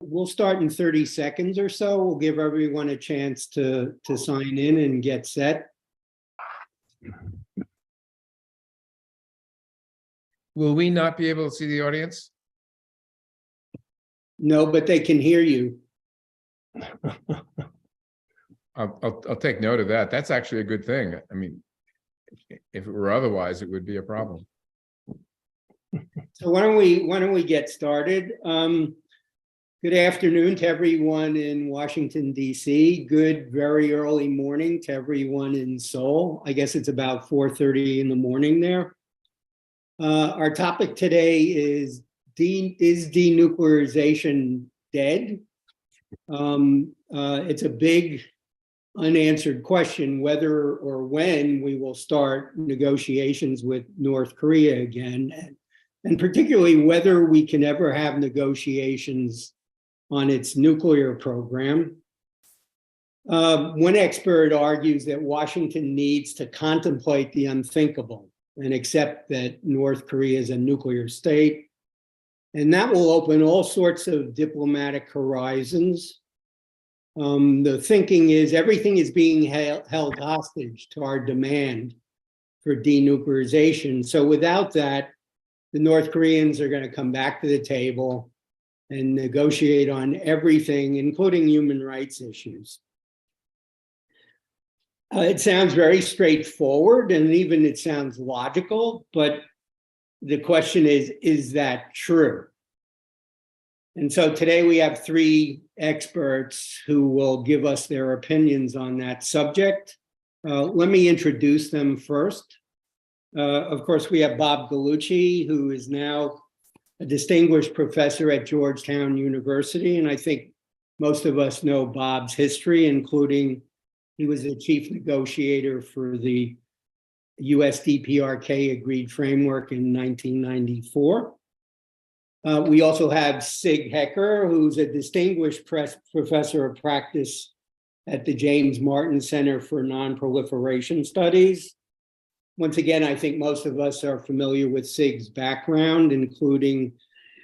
We'll start in 30 seconds or so. We'll give everyone a chance to sign in and get set. Will we not be able to see the audience? No, but they can hear you. I'll take note of that. That's actually a good thing. I mean, if it were otherwise, it would be a problem. So why don't we get started? Good afternoon to everyone in Washington, D.C. Good very early morning to everyone in Seoul. I guess it's about 4:30 in the morning there. Our topic today is denuclearization dead? It's a big unanswered question whether or when we will start negotiations with North Korea again, and particularly whether we can ever have negotiations on its nuclear program. One expert argues that Washington needs to contemplate the unthinkable and accept that North Korea is a nuclear state. And that will open all sorts of diplomatic horizons. The thinking is everything is being held hostage to our demand for denuclearization. So without that, the North Koreans are going to come back to the table and negotiate on everything, including human rights issues. It sounds very straightforward, and even it sounds logical, but the question is that true? And so today we have three experts who will give us their opinions on that subject. Let me introduce them first. Of course, we have Bob Gallucci, who is now a distinguished professor at Georgetown University. And I think most of us know Bob's history, including he was the chief negotiator for the US DPRK agreed framework in 1994. We also have Sig Hecker, who's a distinguished professor of practice at the James Martin Center for Non-Proliferation Studies. Once again, I think most of us are familiar with Sig's background, including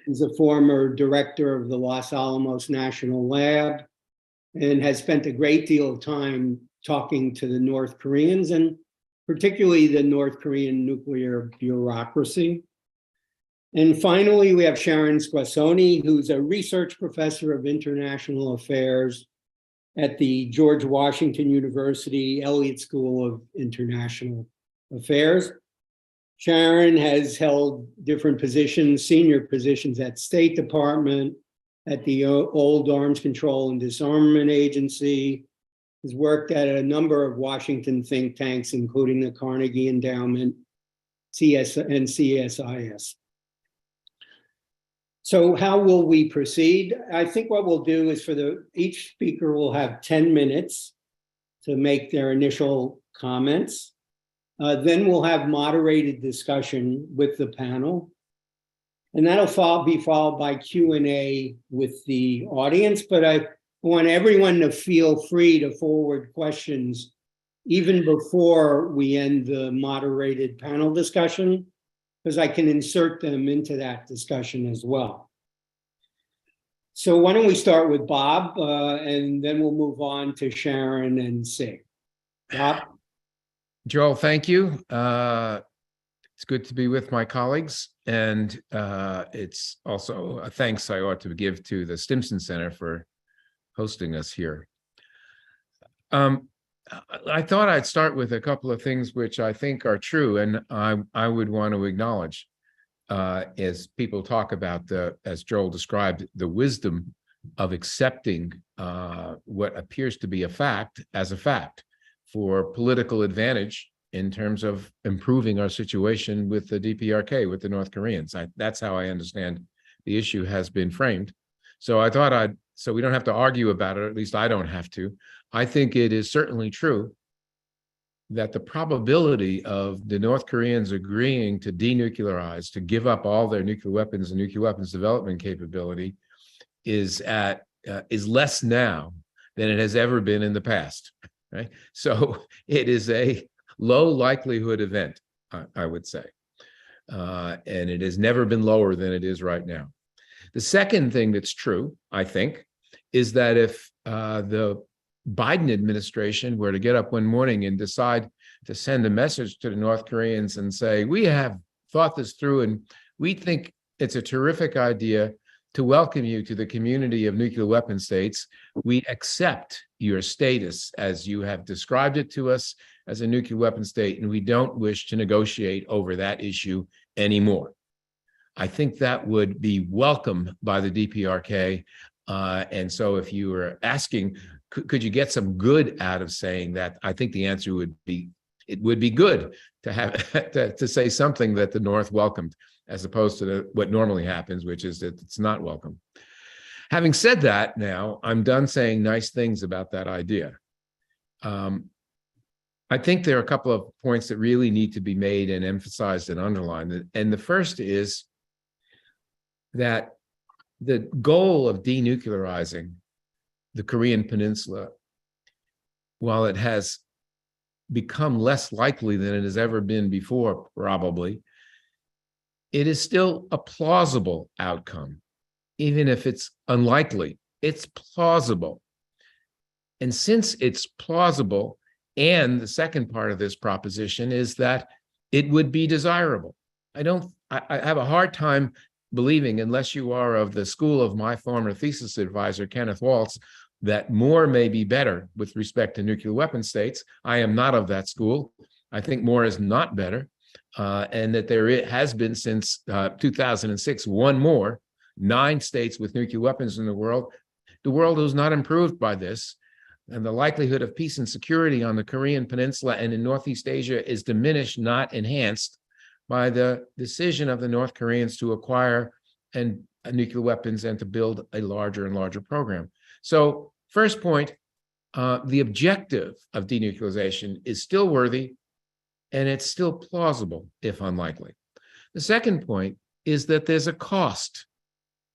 he's a former director of the Los Alamos National Lab and has spent a great deal of time talking to the North Koreans and particularly the North Korean nuclear bureaucracy. And finally, we have Sharon Squassoni, who's a research professor of international affairs at the George Washington University Elliott School of International Affairs. Sharon has held different positions, senior positions at State Department, at the Old Arms Control and Disarmament Agency, has worked at a number of Washington think tanks, including the Carnegie Endowment, and CSIS. So how will we proceed? I think what we'll do is each speaker will have 10 minutes to make their initial comments. Then we'll have moderated discussion with the panel. And that'll be followed by Q&A with the audience, but I want everyone to feel free to forward questions even before we end the moderated panel discussion, because I can insert them into that discussion as well. So why don't we start with Bob, and then we'll move on to Sharon and Sig. Bob? Joel, thank you. It's good to be with my colleagues, and it's also a thanks I ought to give to the Stimson Center for hosting us here. I thought I'd start with a couple of things which I think are true, and I would want to acknowledge as people talk about as Joel described, the wisdom of accepting what appears to be a fact as a fact for political advantage in terms of improving our situation with the DPRK, with the North Koreans. That's how I understand the issue has been framed. So I thought so we don't have to argue about it, or at least I don't have to. I think it is certainly true that the probability of the North Koreans agreeing to denuclearize, to give up all their nuclear weapons and nuclear weapons development capability is less now than it has ever been in the past, right? So it is a low likelihood event, I would say. And it has never been lower than it is right now. The second thing that's true, I think, is that if the Biden administration were to get up one morning and decide to send a message to the North Koreans and say, we have thought this through and we think it's a terrific idea to welcome you to the community of nuclear weapon states. We accept your status as you have described it to us as a nuclear weapon state, and we don't wish to negotiate over that issue anymore. I think that would be welcome by the DPRK. And so if you were asking, could you get some good out of saying that? I think the answer would be, it would be good to have to say something that the North welcomed, as opposed to what normally happens, which is that it's not welcome. Having said that, now I'm done saying nice things about that idea. I think there are a couple of points that really need to be made and emphasized and underlined. And the first is that the goal of denuclearizing the Korean Peninsula, while it has become less likely than it has ever been before, probably, it is still a plausible outcome. Even if it's unlikely, it's plausible. And since it's plausible, and the second part of this proposition is that it would be desirable. I have a hard time believing, unless you are of the school of my former thesis advisor, Kenneth Waltz, that more may be better with respect to nuclear weapon states. I am not of that school. I think more is not better. And that there has been since 2006, one more, 9 states with nuclear weapons in the world. The world was not improved by this. And the likelihood of peace and security on the Korean Peninsula and in Northeast Asia is diminished, not enhanced, by the decision of the North Koreans to acquire nuclear weapons and to build a larger and larger program. So first point, the objective of denuclearization is still worthy, and it's still plausible, if unlikely. The second point is that there's a cost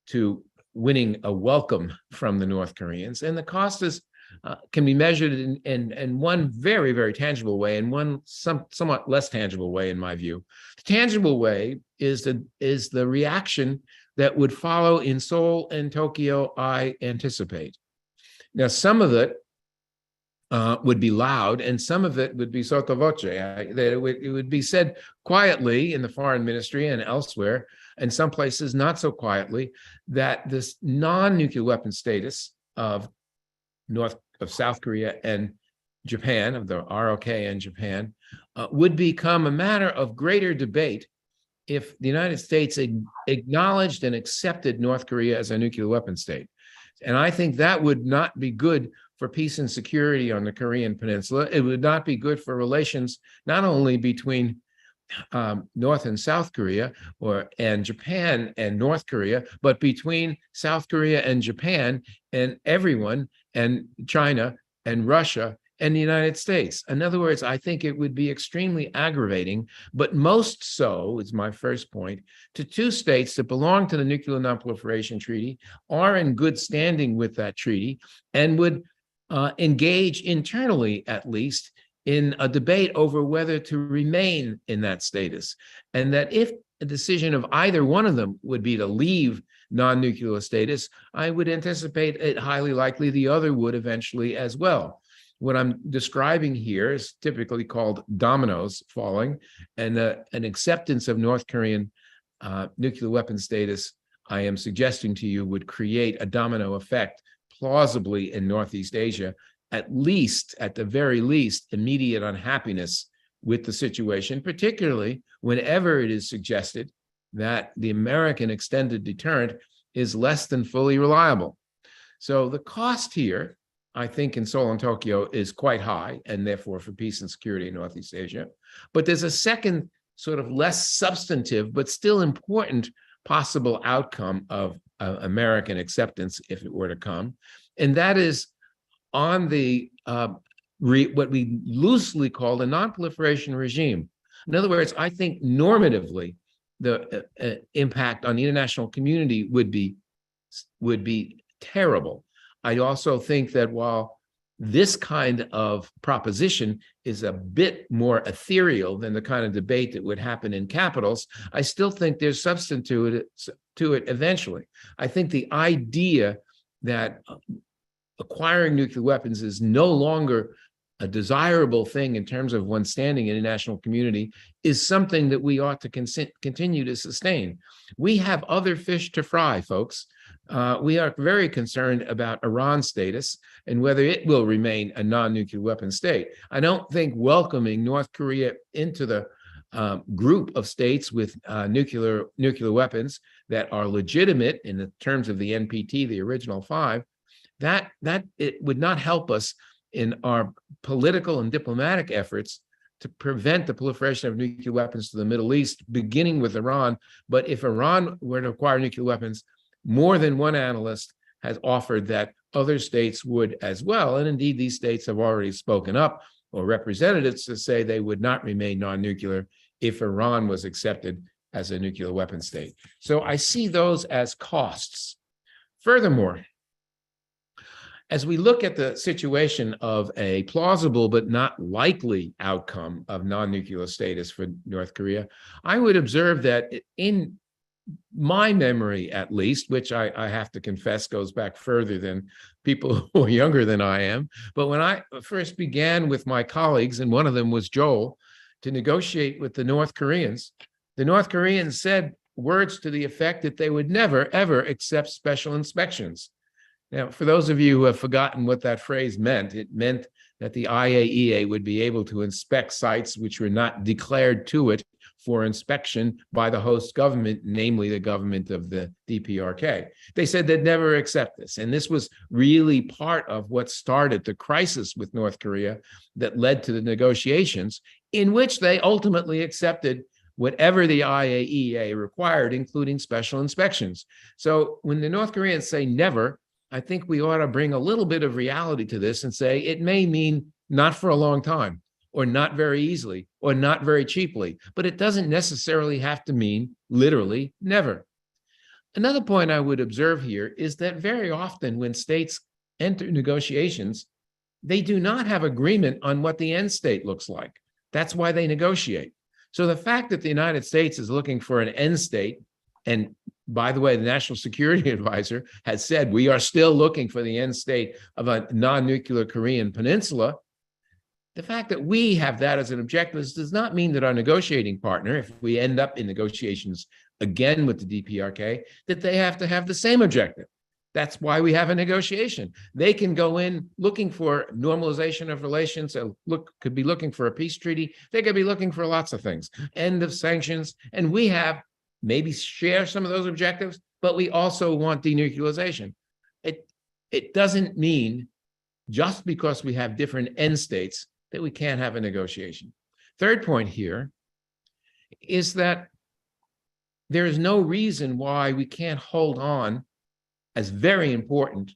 to winning a welcome from the North Koreans, and the cost is can be measured in one very, very tangible way and one somewhat less tangible way, in my view. The tangible way is the reaction that would follow in Seoul and Tokyo, I anticipate. Now, some of it would be loud, and some of it would be sotto voce. That it would be said quietly in the foreign ministry and elsewhere, and some places not so quietly, that this non-nuclear weapon status of South Korea and Japan, of the ROK and Japan, would become a matter of greater debate if the United States acknowledged and accepted North Korea as a nuclear weapon state. And I think that would not be good for peace and security on the Korean Peninsula. It would not be good for relations, not only between North and South Korea and Japan and North Korea, but between South Korea and Japan and everyone, and China and Russia and the United States. In other words, I think it would be extremely aggravating, but most so, is my first point, to 2 states that belong to the Nuclear Non-Proliferation Treaty, are in good standing with that treaty, and would engage internally, at least, in a debate over whether to remain in that status. And that if a decision of either one of them would be to leave non-nuclear status, I would anticipate it highly likely the other would eventually as well. What I'm describing here is typically called dominoes falling, and an acceptance of North Korean nuclear weapon status, I am suggesting to you, would create a domino effect plausibly in Northeast Asia, at the very least, immediate unhappiness with the situation, particularly whenever it is suggested that the American extended deterrent is less than fully reliable. So the cost here, I think, in Seoul and Tokyo is quite high, and therefore for peace and security in Northeast Asia. But there's a second sort of less substantive, but still important possible outcome of American acceptance, if it were to come, and that is on the what we loosely call the non-proliferation regime. In other words, I think normatively, the impact on the international community would be terrible. I also think that while this kind of proposition is a bit more ethereal than the kind of debate that would happen in capitals, I still think there's substance to it eventually. I think the idea that acquiring nuclear weapons is no longer a desirable thing in terms of one's standing in the international community is something that we ought to continue to sustain. We have other fish to fry, folks. We are very concerned about Iran's status and whether it will remain a non-nuclear weapon state. I don't think welcoming North Korea into the group of states with nuclear weapons that are legitimate in the terms of the NPT, the original five, that it would not help us in our political and diplomatic efforts to prevent the proliferation of nuclear weapons to the Middle East, beginning with Iran. But if Iran were to acquire nuclear weapons, more than one analyst has offered that other states would as well. And indeed, these states have already spoken up, or representatives, to say they would not remain non-nuclear if Iran was accepted as a nuclear weapon state. So I see those as costs. Furthermore, as we look at the situation of a plausible but not likely outcome of non-nuclear status for North Korea, I would observe that in my memory, at least, which I have to confess goes back further than people who are younger than I am, but when I first began with my colleagues, and one of them was Joel, to negotiate with the North Koreans said words to the effect that they would never, ever accept special inspections. Now, for those of you who have forgotten what that phrase meant, it meant that the IAEA would be able to inspect sites which were not declared to it for inspection by the host government, namely the government of the DPRK. They said they'd never accept this. And this was really part of what started the crisis with North Korea that led to the negotiations, in which they ultimately accepted whatever the IAEA required, including special inspections. So when the North Koreans say never, I think we ought to bring a little bit of reality to this and say it may mean not for a long time, or not very easily, or not very cheaply, but it doesn't necessarily have to mean literally never. Another point I would observe here is that very often when states enter negotiations, they do not have agreement on what the end state looks like. That's why they negotiate. So the fact that the United States is looking for an end state, and by the way, the National Security Advisor has said we are still looking for the end state of a non-nuclear Korean peninsula. The fact that we have that as an objective does not mean that our negotiating partner, if we end up in negotiations again with the DPRK, that they have to have the same objective. That's why we have a negotiation. They can go in looking for normalization of relations, could be looking for a peace treaty. They could be looking for lots of things, end of sanctions. And we have maybe share some of those objectives, but we also want denuclearization. It doesn't mean just because we have different end states that we can't have a negotiation. Third point here is that there is no reason why we can't hold on as very important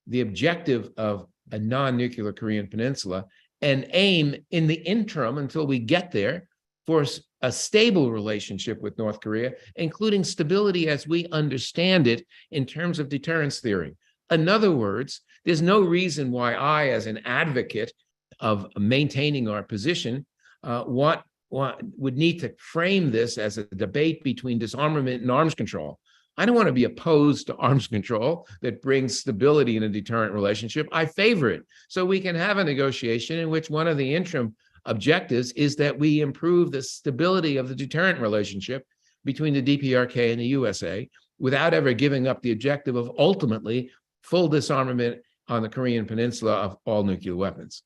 the objective of a non-nuclear Korean peninsula and aim in the interim until we get there for a stable relationship with North Korea, including stability as we understand it in terms of deterrence theory. In other words, there's no reason why I, as an advocate of maintaining our position, would need to frame this as a debate between disarmament and arms control. I don't want to be opposed to arms control that brings stability in a deterrent relationship. I favor it. So we can have a negotiation in which one of the interim objectives is that we improve the stability of the deterrent relationship between the DPRK and the USA without ever giving up the objective of ultimately full disarmament on the Korean Peninsula of all nuclear weapons.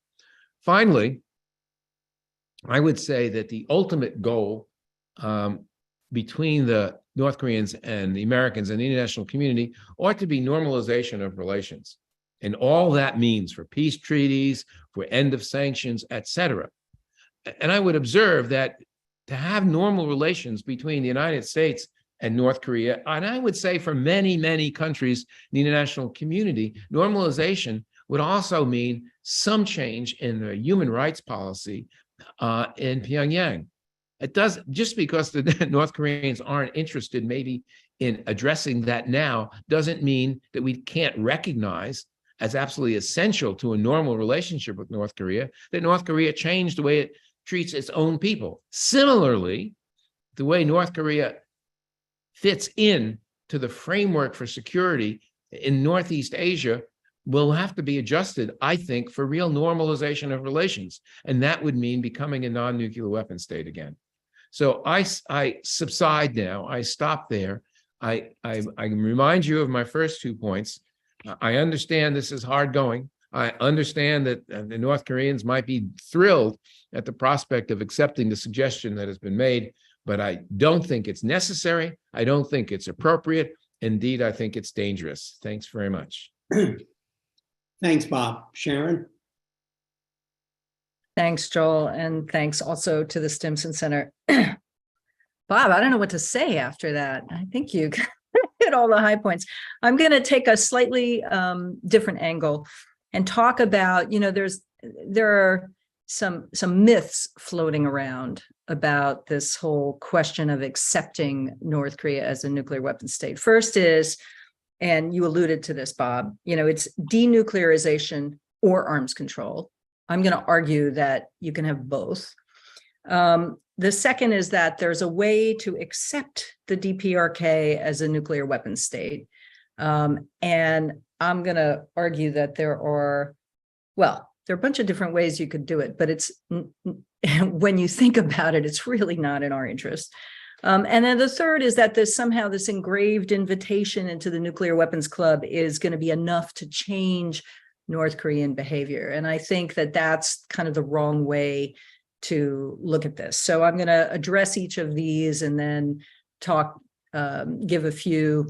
Finally, I would say that the ultimate goal between the North Koreans and the Americans and the international community ought to be normalization of relations. And all that means for peace treaties, for end of sanctions, et cetera. And I would observe that to have normal relations between the United States and North Korea, and I would say for many, many countries in the international community, normalization would also mean some change in the human rights policy in Pyongyang. It does, just because the North Koreans aren't interested maybe in addressing that now, doesn't mean that we can't recognize as absolutely essential to a normal relationship with North Korea, that North Korea changed the way it treats its own people. Similarly, the way North Korea fits in to the framework for security in Northeast Asia will have to be adjusted, I think, for real normalization of relations. And that would mean becoming a non-nuclear weapon state again. So I subside now. I stop there. I remind you of my first 2 points. I understand this is hard going. I understand that the North Koreans might be thrilled at the prospect of accepting the suggestion that has been made, but I don't think it's necessary. I don't think it's appropriate. Indeed, I think it's dangerous. Thanks very much. Thanks, Bob. Sharon? Thanks, Joel, and thanks also to the Stimson Center. Bob, I don't know what to say after that. I think you hit all the high points. I'm going to take a slightly different angle and talk about, there are some myths floating around about this whole question of accepting North Korea as a nuclear weapon state. First is, and you alluded to this, Bob, it's denuclearization or arms control. I'm going to argue that you can have both. The second is that there's a way to accept the DPRK as a nuclear weapon state. And I'm going to argue that there are a bunch of different ways you could do it, but it's when you think about it, it's really not in our interest. And then the third is that this engraved invitation into the nuclear weapons club is going to be enough to change North Korean behavior. And I think that that's kind of the wrong way to look at this. So I'm going to address each of these and then give a few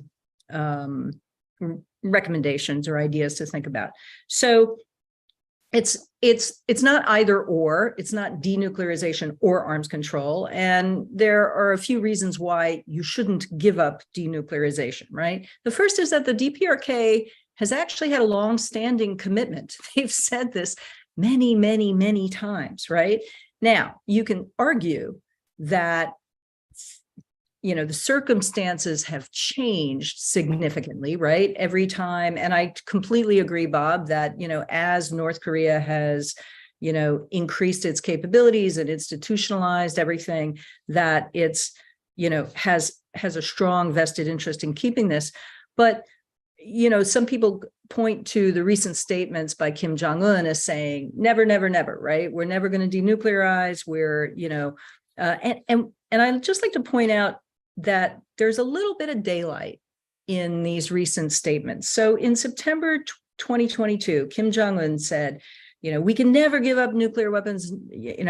recommendations or ideas to think about. So it's not either or, it's not denuclearization or arms control. And there are a few reasons why you shouldn't give up denuclearization, right? The first is that the DPRK has actually had a long-standing commitment. They've said this many, many, many times, right? Now, you can argue that, the circumstances have changed significantly, right? Every time, and I completely agree, Bob, that, as North Korea has, increased its capabilities and institutionalized everything, that it's, has a strong vested interest in keeping this. But some people point to the recent statements by Kim Jong-un as saying, never, never, never, right? We're never going to denuclearize. We're, and I'd just like to point out that there's a little bit of daylight in these recent statements. So in September 2022, Kim Jong-un said, we can never give up nuclear weapons,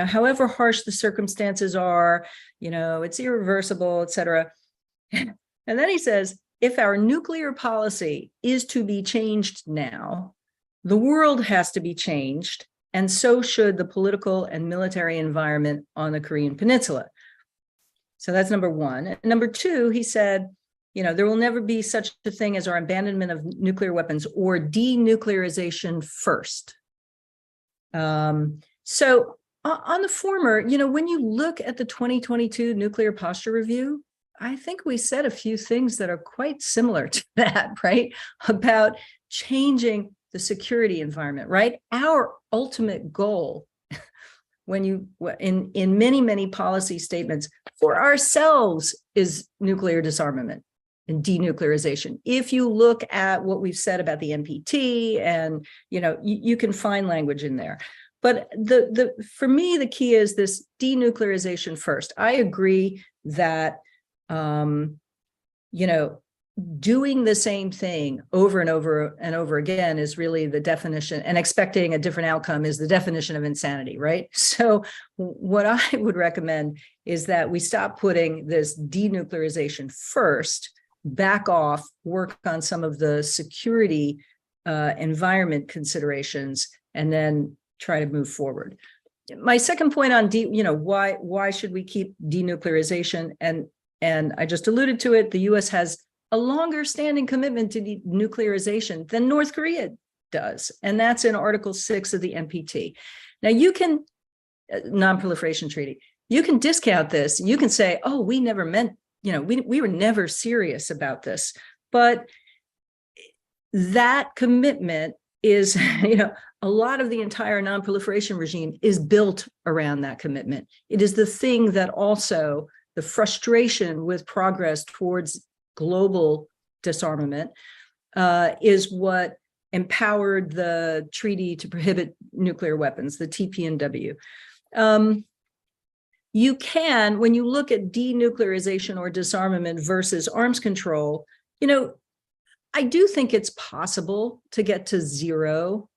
however harsh the circumstances are, it's irreversible, et cetera. And then he says, if our nuclear policy is to be changed now, the world has to be changed, and so should the political and military environment on the Korean Peninsula. So that's number one. And number two, he said, there will never be such a thing as our abandonment of nuclear weapons or denuclearization first. So on the former, when you look at the 2022 Nuclear Posture Review, I think we said a few things that are quite similar to that, right? About changing the security environment, right? Our ultimate goal, in many, many policy statements for ourselves, is nuclear disarmament and denuclearization. If you look at what we've said about the NPT, and you can find language in there. But for me, the key is this denuclearization first. I agree that doing the same thing over and over and over again is really the definition, and expecting a different outcome is the definition of insanity, right? So what I would recommend is that we stop putting this denuclearization first, back off, work on some of the security environment considerations, and then try to move forward. My second point on why should we keep denuclearization, and I just alluded to it, the U.S. has a longer standing commitment to denuclearization than North Korea does. And that's in Article 6 of the NPT. Now you can, non-proliferation treaty, you can discount this. You can say, oh, we never meant, we were never serious about this. But that commitment is, a lot of the entire nonproliferation regime is built around that commitment. It is the thing that also the frustration with progress towards global disarmament is what empowered the Treaty to Prohibit Nuclear Weapons, the TPNW. You can, when you look at denuclearization or disarmament versus arms control, I do think it's possible to get to zero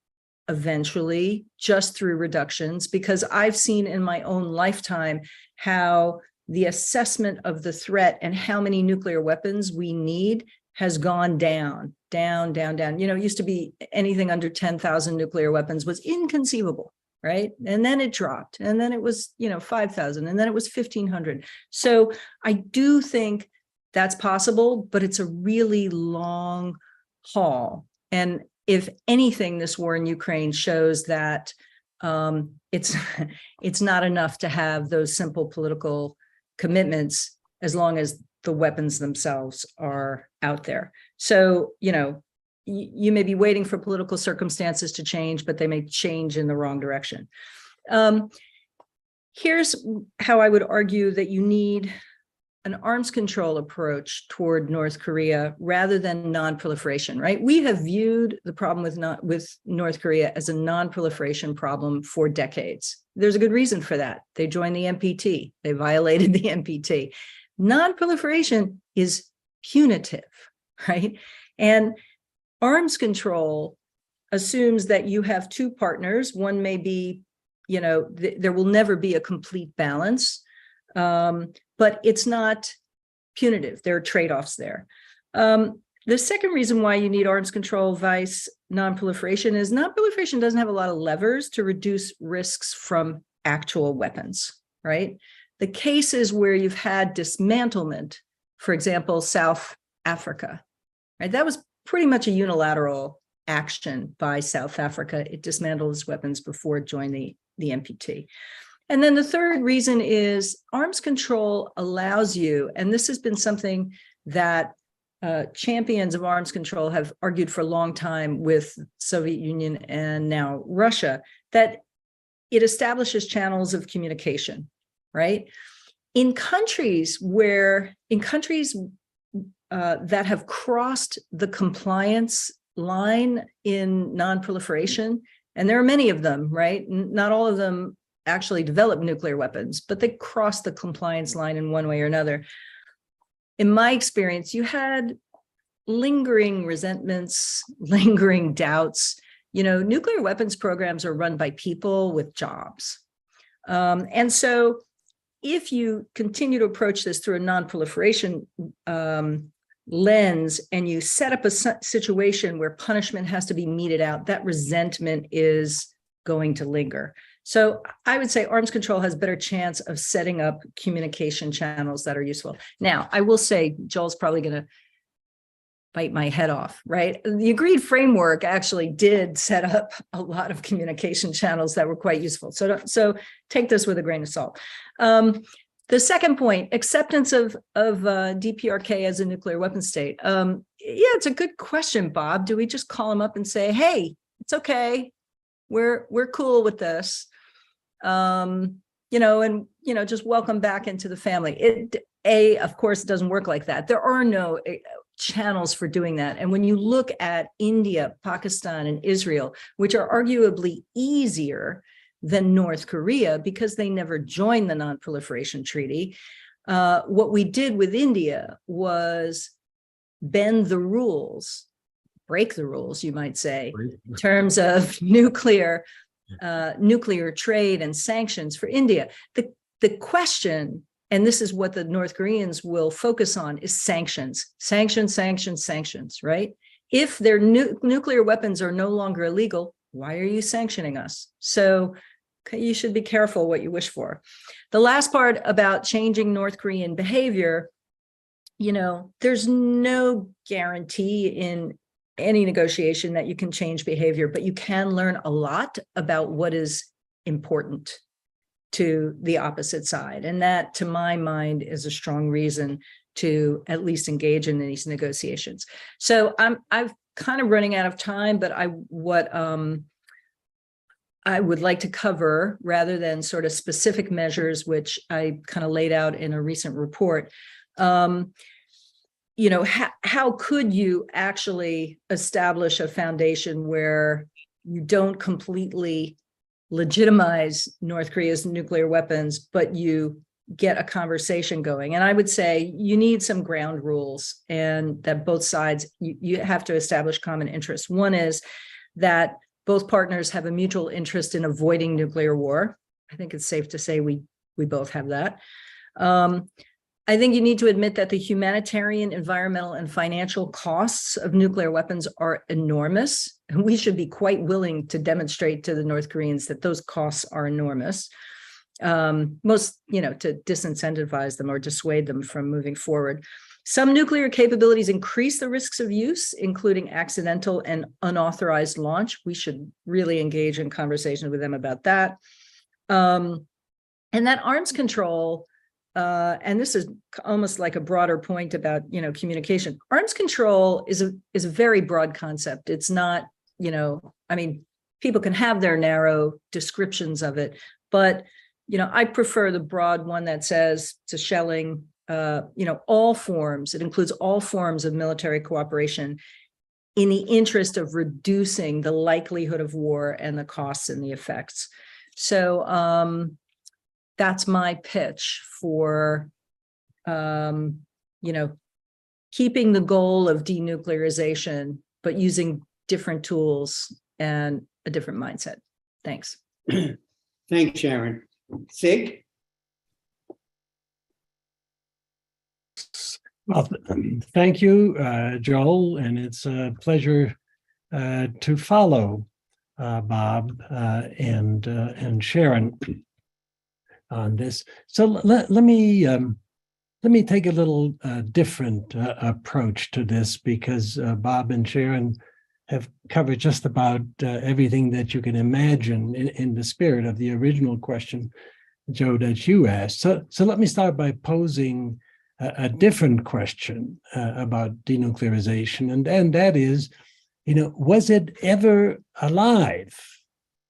eventually just through reductions, because I've seen in my own lifetime how the assessment of the threat and how many nuclear weapons we need has gone down. It used to be anything under 10,000 nuclear weapons was inconceivable, right? And then it dropped, and then it was, 5,000, and then it was 1,500. So I do think that's possible, but it's a really long haul. And if anything, this war in Ukraine shows that it's not enough to have those simple political commitments as long as the weapons themselves are out there. So, you may be waiting for political circumstances to change, but they may change in the wrong direction. Here's how I would argue that you need an arms control approach toward North Korea rather than non-proliferation, right? We have viewed the problem with North Korea as a non-proliferation problem for decades. There's a good reason for that. They joined the NPT. They violated the NPT. Non-proliferation is punitive, right? And arms control assumes that you have two partners. One may be, there will never be a complete balance, but it's not punitive. There are trade-offs there. The second reason why you need arms control vice non-proliferation is non-proliferation doesn't have a lot of levers to reduce risks from actual weapons, right? The cases where you've had dismantlement, for example, South Africa, right? That was pretty much a unilateral action by South Africa. It dismantled its weapons before it joined the NPT. And then the third reason is arms control allows you, and this has been something that champions of arms control have argued for a long time with Soviet Union and now Russia, that it establishes channels of communication, right? In countries that have crossed the compliance line in non-proliferation, and there are many of them, right? Not all of them actually develop nuclear weapons, but they cross the compliance line in one way or another. In my experience, you had lingering resentments, lingering doubts. Nuclear weapons programs are run by people with jobs. And so if you continue to approach this through a non-proliferation lens, and you set up a situation where punishment has to be meted out, that resentment is going to linger. So I would say arms control has a better chance of setting up communication channels that are useful. Now, I will say, Joel's probably going to bite my head off, right? The agreed framework actually did set up a lot of communication channels that were quite useful. So take this with a grain of salt. The second point, acceptance of DPRK as a nuclear weapon state. Yeah, it's a good question, Bob. Do we just call them up and say, hey, it's okay, we're cool with this, just welcome back into the family? Of course, it doesn't work like that. There are no channels for doing that. And when you look at India, Pakistan, and Israel, which are arguably easier than North Korea because they never joined the Non-Proliferation Treaty, what we did with India was bend the rules, break the rules, you might say, in terms of nuclear trade and sanctions for India. The question, and this is what the North Koreans will focus on, is sanctions, right? If their nuclear weapons are no longer illegal, why are you sanctioning us? So you should be careful what you wish for. The last part about changing North Korean behavior, there's no guarantee in any negotiation that you can change behavior, but you can learn a lot about what is important to the opposite side. And that, to my mind, is a strong reason to at least engage in these negotiations. So I've kind of running out of time, but what I would like to cover, rather than sort of specific measures, which I kind of laid out in a recent report, how could you actually establish a foundation where you don't completely legitimize North Korea's nuclear weapons, but you get a conversation going? And I would say you need some ground rules, and that both sides, you have to establish common interests. One is that both partners have a mutual interest in avoiding nuclear war. I think it's safe to say we both have that. I think you need to admit that the humanitarian, environmental, and financial costs of nuclear weapons are enormous. And we should be quite willing to demonstrate to the North Koreans that those costs are enormous. To disincentivize them or dissuade them from moving forward. Some nuclear capabilities increase the risks of use, including accidental and unauthorized launch. We should really engage in conversations with them about that. And that arms control, and this is almost like a broader point about, communication. Arms control is a very broad concept. It's not, people can have their narrow descriptions of it, but I prefer the broad one that says to shelling, all forms. It includes all forms of military cooperation in the interest of reducing the likelihood of war and the costs and the effects. So that's my pitch for, keeping the goal of denuclearization, but using different tools and a different mindset. Thanks. Thanks, Sharon. Sig? Well, thank you, Joel, and it's a pleasure to follow Bob and Sharon on this. So let me take a little different approach to this, because Bob and Sharon have covered just about everything that you can imagine in the spirit of the original question, Joe, that you asked. So let me start by posing a different question about denuclearization, and that is, was it ever alive?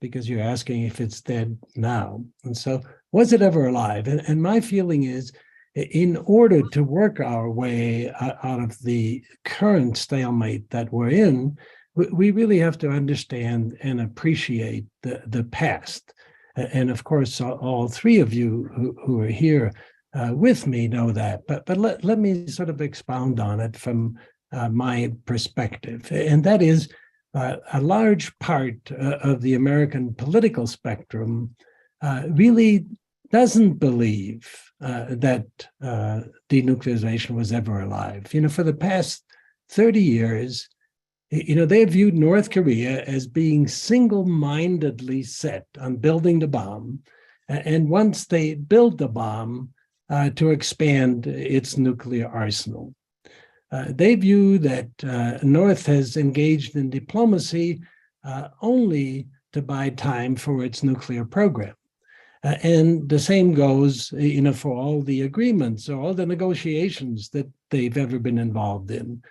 Because you're asking if it's dead now. And so, was it ever alive? And my feeling is, in order to work our way out of the current stalemate that we're in, we really have to understand and appreciate the past. And of course, all three of you who are here with me know that. But let me sort of expound on it from my perspective. And that is, a large part of the American political spectrum really doesn't believe that denuclearization was ever alive. For the past 30 years, they viewed North Korea as being single-mindedly set on building the bomb, and once they build the bomb, to expand its nuclear arsenal. They view that North has engaged in diplomacy only to buy time for its nuclear program. And the same goes, for all the agreements or all the negotiations that they've ever been involved in.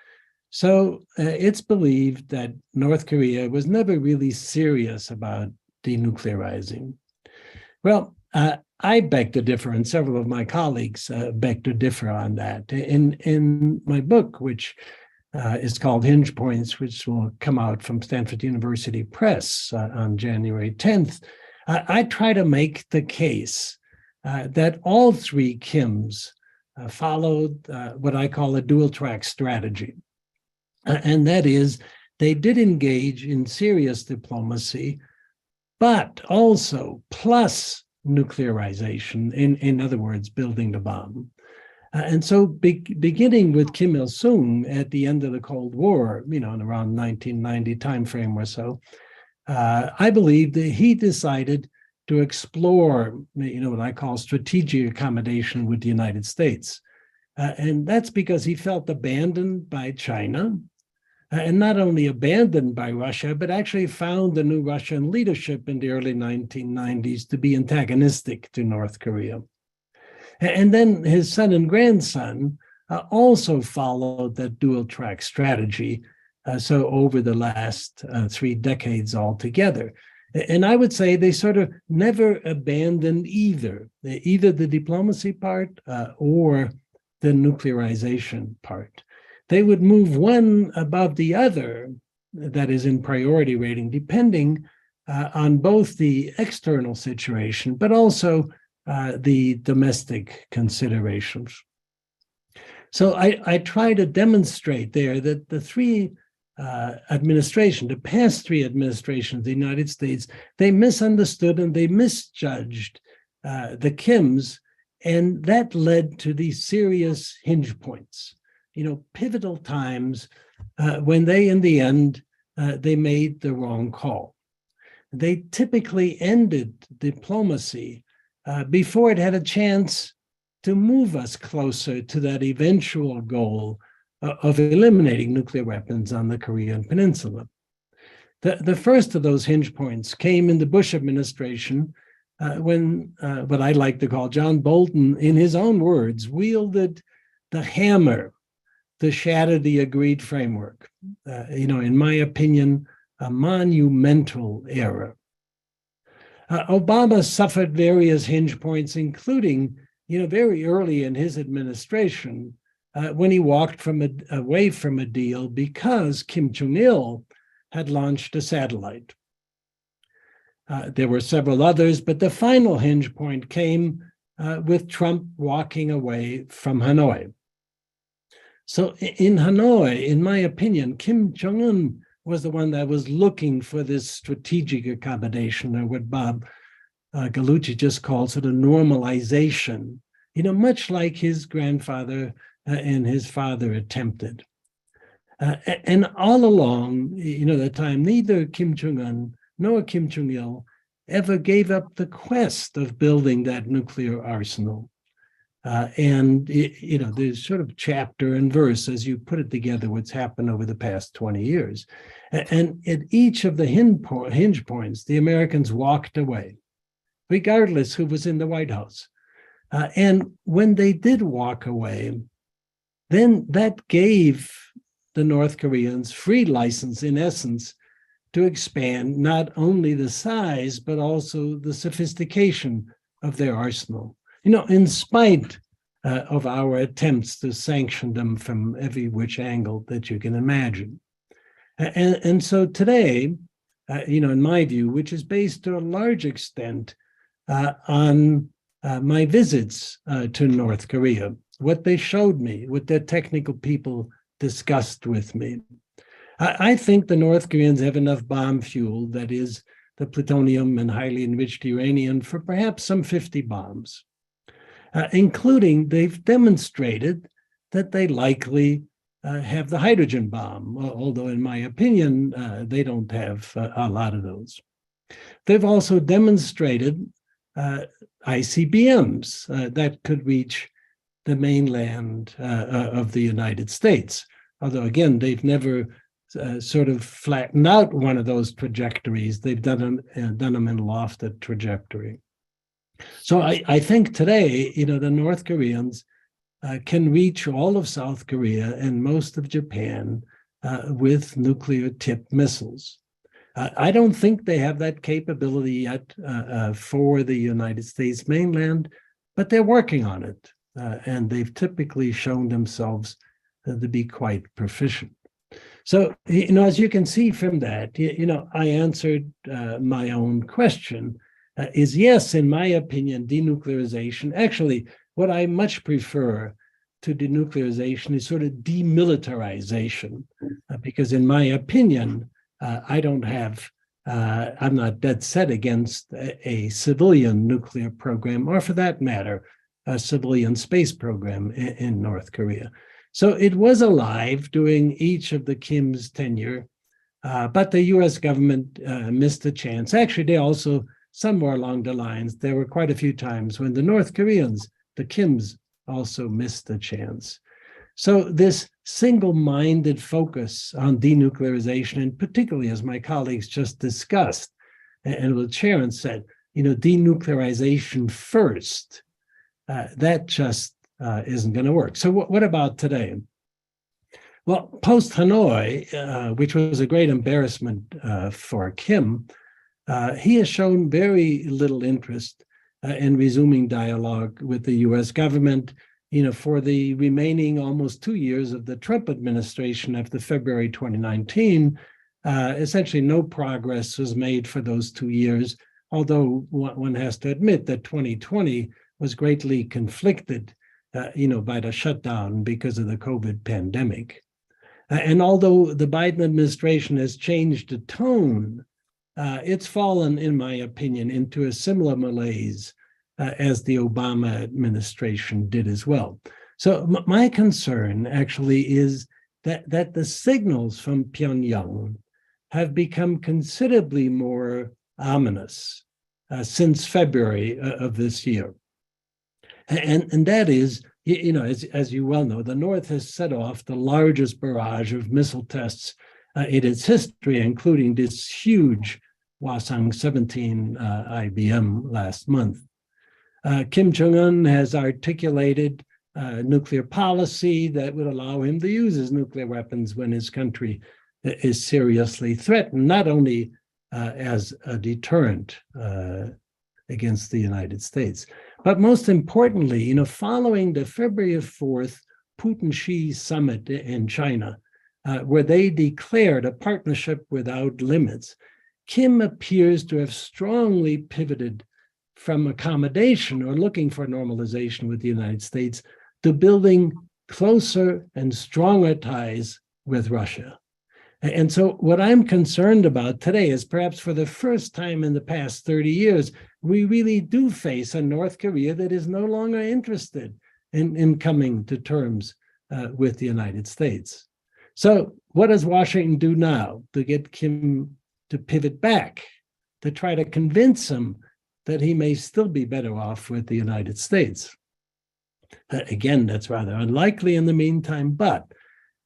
So it's believed that North Korea was never really serious about denuclearizing. Well, I beg to differ, and several of my colleagues beg to differ on that. In my book, which is called Hinge Points, which will come out from Stanford University Press on January 10th, I try to make the case that all three Kims followed what I call a dual-track strategy. And that is, they did engage in serious diplomacy, but also plus nuclearization, in other words, building the bomb. And so beginning with Kim Il-sung at the end of the Cold War, in around 1990 timeframe or so, I believe that he decided to explore, what I call strategic accommodation with the United States. And that's because he felt abandoned by China, and not only abandoned by Russia, but actually found the new Russian leadership in the early 1990s to be antagonistic to North Korea. And then his son and grandson also followed that dual-track strategy, So over the last 3 decades altogether. And I would say they sort of never abandoned either the diplomacy part or the nuclearization part. They would move one above the other, that is in priority rating, depending on both the external situation, but also the domestic considerations. So I try to demonstrate there that the past three administrations of the United States, they misunderstood and they misjudged the Kims, and that led to these serious hinge points, pivotal times when they, in the end, they made the wrong call. They typically ended diplomacy before it had a chance to move us closer to that eventual goal of eliminating nuclear weapons on the Korean Peninsula. The first of those hinge points came in the Bush administration when what I like to call John Bolton, in his own words, wielded the hammer to shatter the agreed framework. In my opinion, a monumental error. Obama suffered various hinge points, including, very early in his administration, when he walked away from a deal because Kim Jong-il had launched a satellite. There were several others, but the final hinge point came with Trump walking away from Hanoi. So in Hanoi, in my opinion, Kim Jong-un was the one that was looking for this strategic accommodation, or what Bob Gallucci just called sort of normalization, much like his grandfather and his father attempted. And all along, the time, neither Kim Jong-un nor Kim Jong-il ever gave up the quest of building that nuclear arsenal. There's sort of chapter and verse as you put it together, what's happened over the past 20 years. And at each of the hinge points, the Americans walked away, regardless who was in the White House. And when they did walk away, then that gave the North Koreans free license, in essence, to expand not only the size, but also the sophistication of their arsenal. In spite of our attempts to sanction them from every which angle that you can imagine. And so today, in my view, which is based to a large extent on my visits to North Korea, what they showed me, what their technical people discussed with me, I think the North Koreans have enough bomb fuel, that is, the plutonium and highly enriched uranium, for perhaps some 50 bombs. Including, they've demonstrated that they likely have the hydrogen bomb, although in my opinion, they don't have a lot of those. They've also demonstrated ICBMs that could reach the mainland of the United States. Although, again, they've never sort of flattened out one of those trajectories. They've done them in lofted trajectory. So I think today, the North Koreans can reach all of South Korea and most of Japan with nuclear-tipped missiles. I don't think they have that capability yet for the United States mainland, but they're working on it. And they've typically shown themselves to be quite proficient. So, as you can see from that, I answered my own question. Is yes, in my opinion, denuclearization. Actually, what I much prefer to denuclearization is sort of demilitarization, because in my opinion, I'm not dead set against a civilian nuclear program, or for that matter, a civilian space program in North Korea. So it was alive during each of the Kim's tenure, but the US government missed a chance. Actually, they also, somewhere along the lines, there were quite a few times when the North Koreans, the Kims, also missed a chance. So this single-minded focus on denuclearization, and particularly as my colleagues just discussed, and what Sharon said, denuclearization first, that just isn't going to work. So what about today? Well, post Hanoi, which was a great embarrassment for Kim, he has shown very little interest in resuming dialogue with the U.S. government, for the remaining almost 2 years of the Trump administration after February 2019. Essentially, no progress was made for those 2 years, although one has to admit that 2020 was greatly conflicted, by the shutdown because of the COVID pandemic. And although the Biden administration has changed the tone, it's fallen, in my opinion, into a similar malaise as the Obama administration did as well. So my concern actually is that the signals from Pyongyang have become considerably more ominous since February of this year. And that is, as you well know, the North has set off the largest barrage of missile tests in its history, including this huge Hwasong-17 IBM last month. Kim Jong-un has articulated nuclear policy that would allow him to use his nuclear weapons when his country is seriously threatened, not only as a deterrent against the United States, but most importantly, following the February 4th Putin-Xi summit in China, where they declared a partnership without limits, Kim appears to have strongly pivoted from accommodation or looking for normalization with the United States to building closer and stronger ties with Russia. And so what I'm concerned about today is perhaps for the first time in the past 30 years, we really do face a North Korea that is no longer interested in coming to terms with the United States. So what does Washington do now to get Kim to pivot back, to try to convince him that he may still be better off with the United States? Again, that's rather unlikely in the meantime, but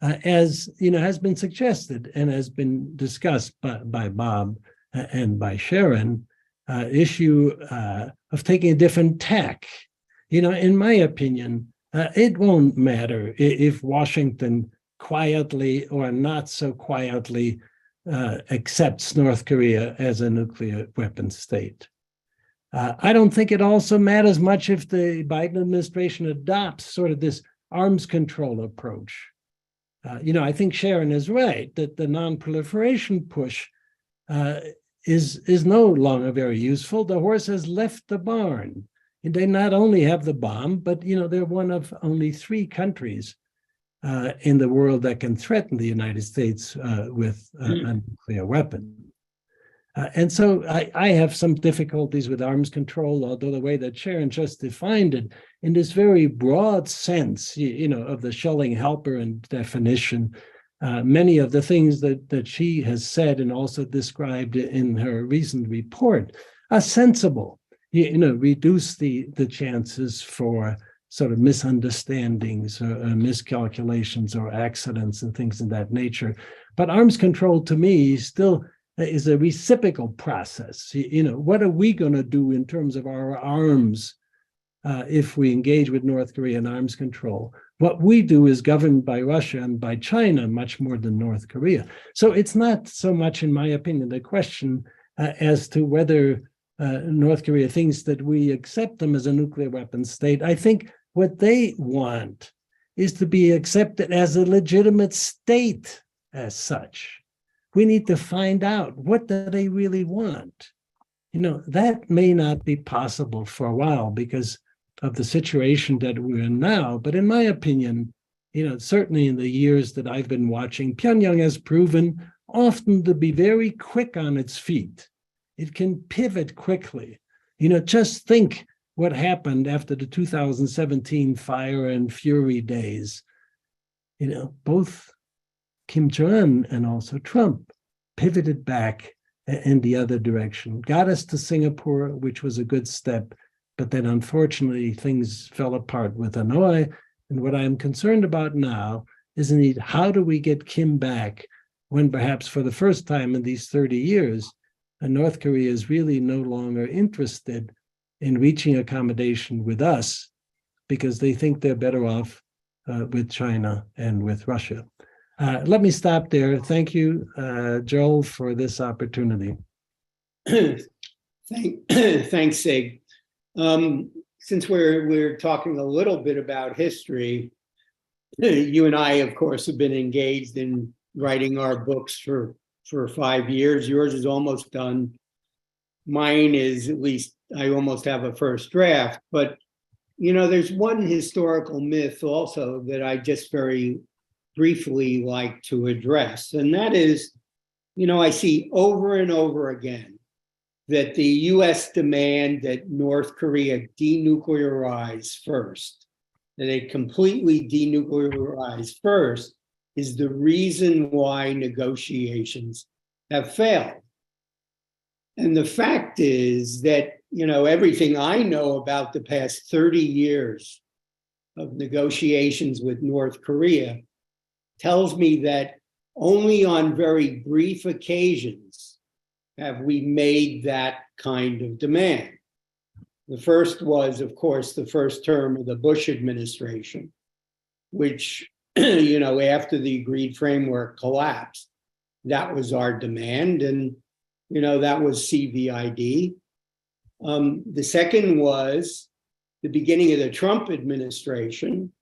as has been suggested and has been discussed by Bob and by Sharon, issue of taking a different tack. In my opinion, it won't matter if Washington quietly or not so quietly accepts North Korea as a nuclear weapon state. I don't think it also matters much if the Biden administration adopts sort of this arms control approach. I think Sharon is right that the non-proliferation push is no longer very useful. The horse has left the barn. And they not only have the bomb, but they're one of only 3 countries in the world that can threaten the United States with a nuclear weapon. And so I have some difficulties with arms control, although the way that Sharon just defined it in this very broad sense, of the Schelling-Halperin definition, many of the things that she has said and also described in her recent report are sensible, reduce the chances for sort of misunderstandings or miscalculations or accidents and things of that nature. But arms control to me still is a reciprocal process. What are we going to do in terms of our arms if we engage with North Korea in arms control? What we do is governed by Russia and by China much more than North Korea. So it's not so much, in my opinion, the question as to whether North Korea thinks that we accept them as a nuclear weapons state. I think what they want is to be accepted as a legitimate state as such. We need to find out, what do they really want? That may not be possible for a while because of the situation that we're in now. But in my opinion, certainly in the years that I've been watching, Pyongyang has proven often to be very quick on its feet. It can pivot quickly. Just think what happened after the 2017 fire and fury days. Both Kim Jong-un and also Trump pivoted back in the other direction, got us to Singapore, which was a good step, but then unfortunately things fell apart with Hanoi. And what I'm concerned about now is indeed, how do we get Kim back when perhaps for the first time in these 30 years, North Korea is really no longer interested in reaching accommodation with us because they think they're better off with China and with Russia. Let me stop there. Thank you, Joel, for this opportunity. Thanks, Sig. Since we're talking a little bit about history, you and I, of course, have been engaged in writing our books for 5 years. Yours is almost done. Mine is, at least I almost have a first draft. But, there's one historical myth also that I just very briefly like to address. And that is, I see over and over again that the US demand that North Korea denuclearize first, that they completely denuclearize first, is the reason why negotiations have failed. And the fact is that, everything I know about the past 30 years of negotiations with North Korea tells me that only on very brief occasions have we made that kind of demand. The first was, of course, the first term of the Bush administration, which, after the agreed framework collapsed, that was our demand. And, that was CVID. The second was the beginning of the Trump administration,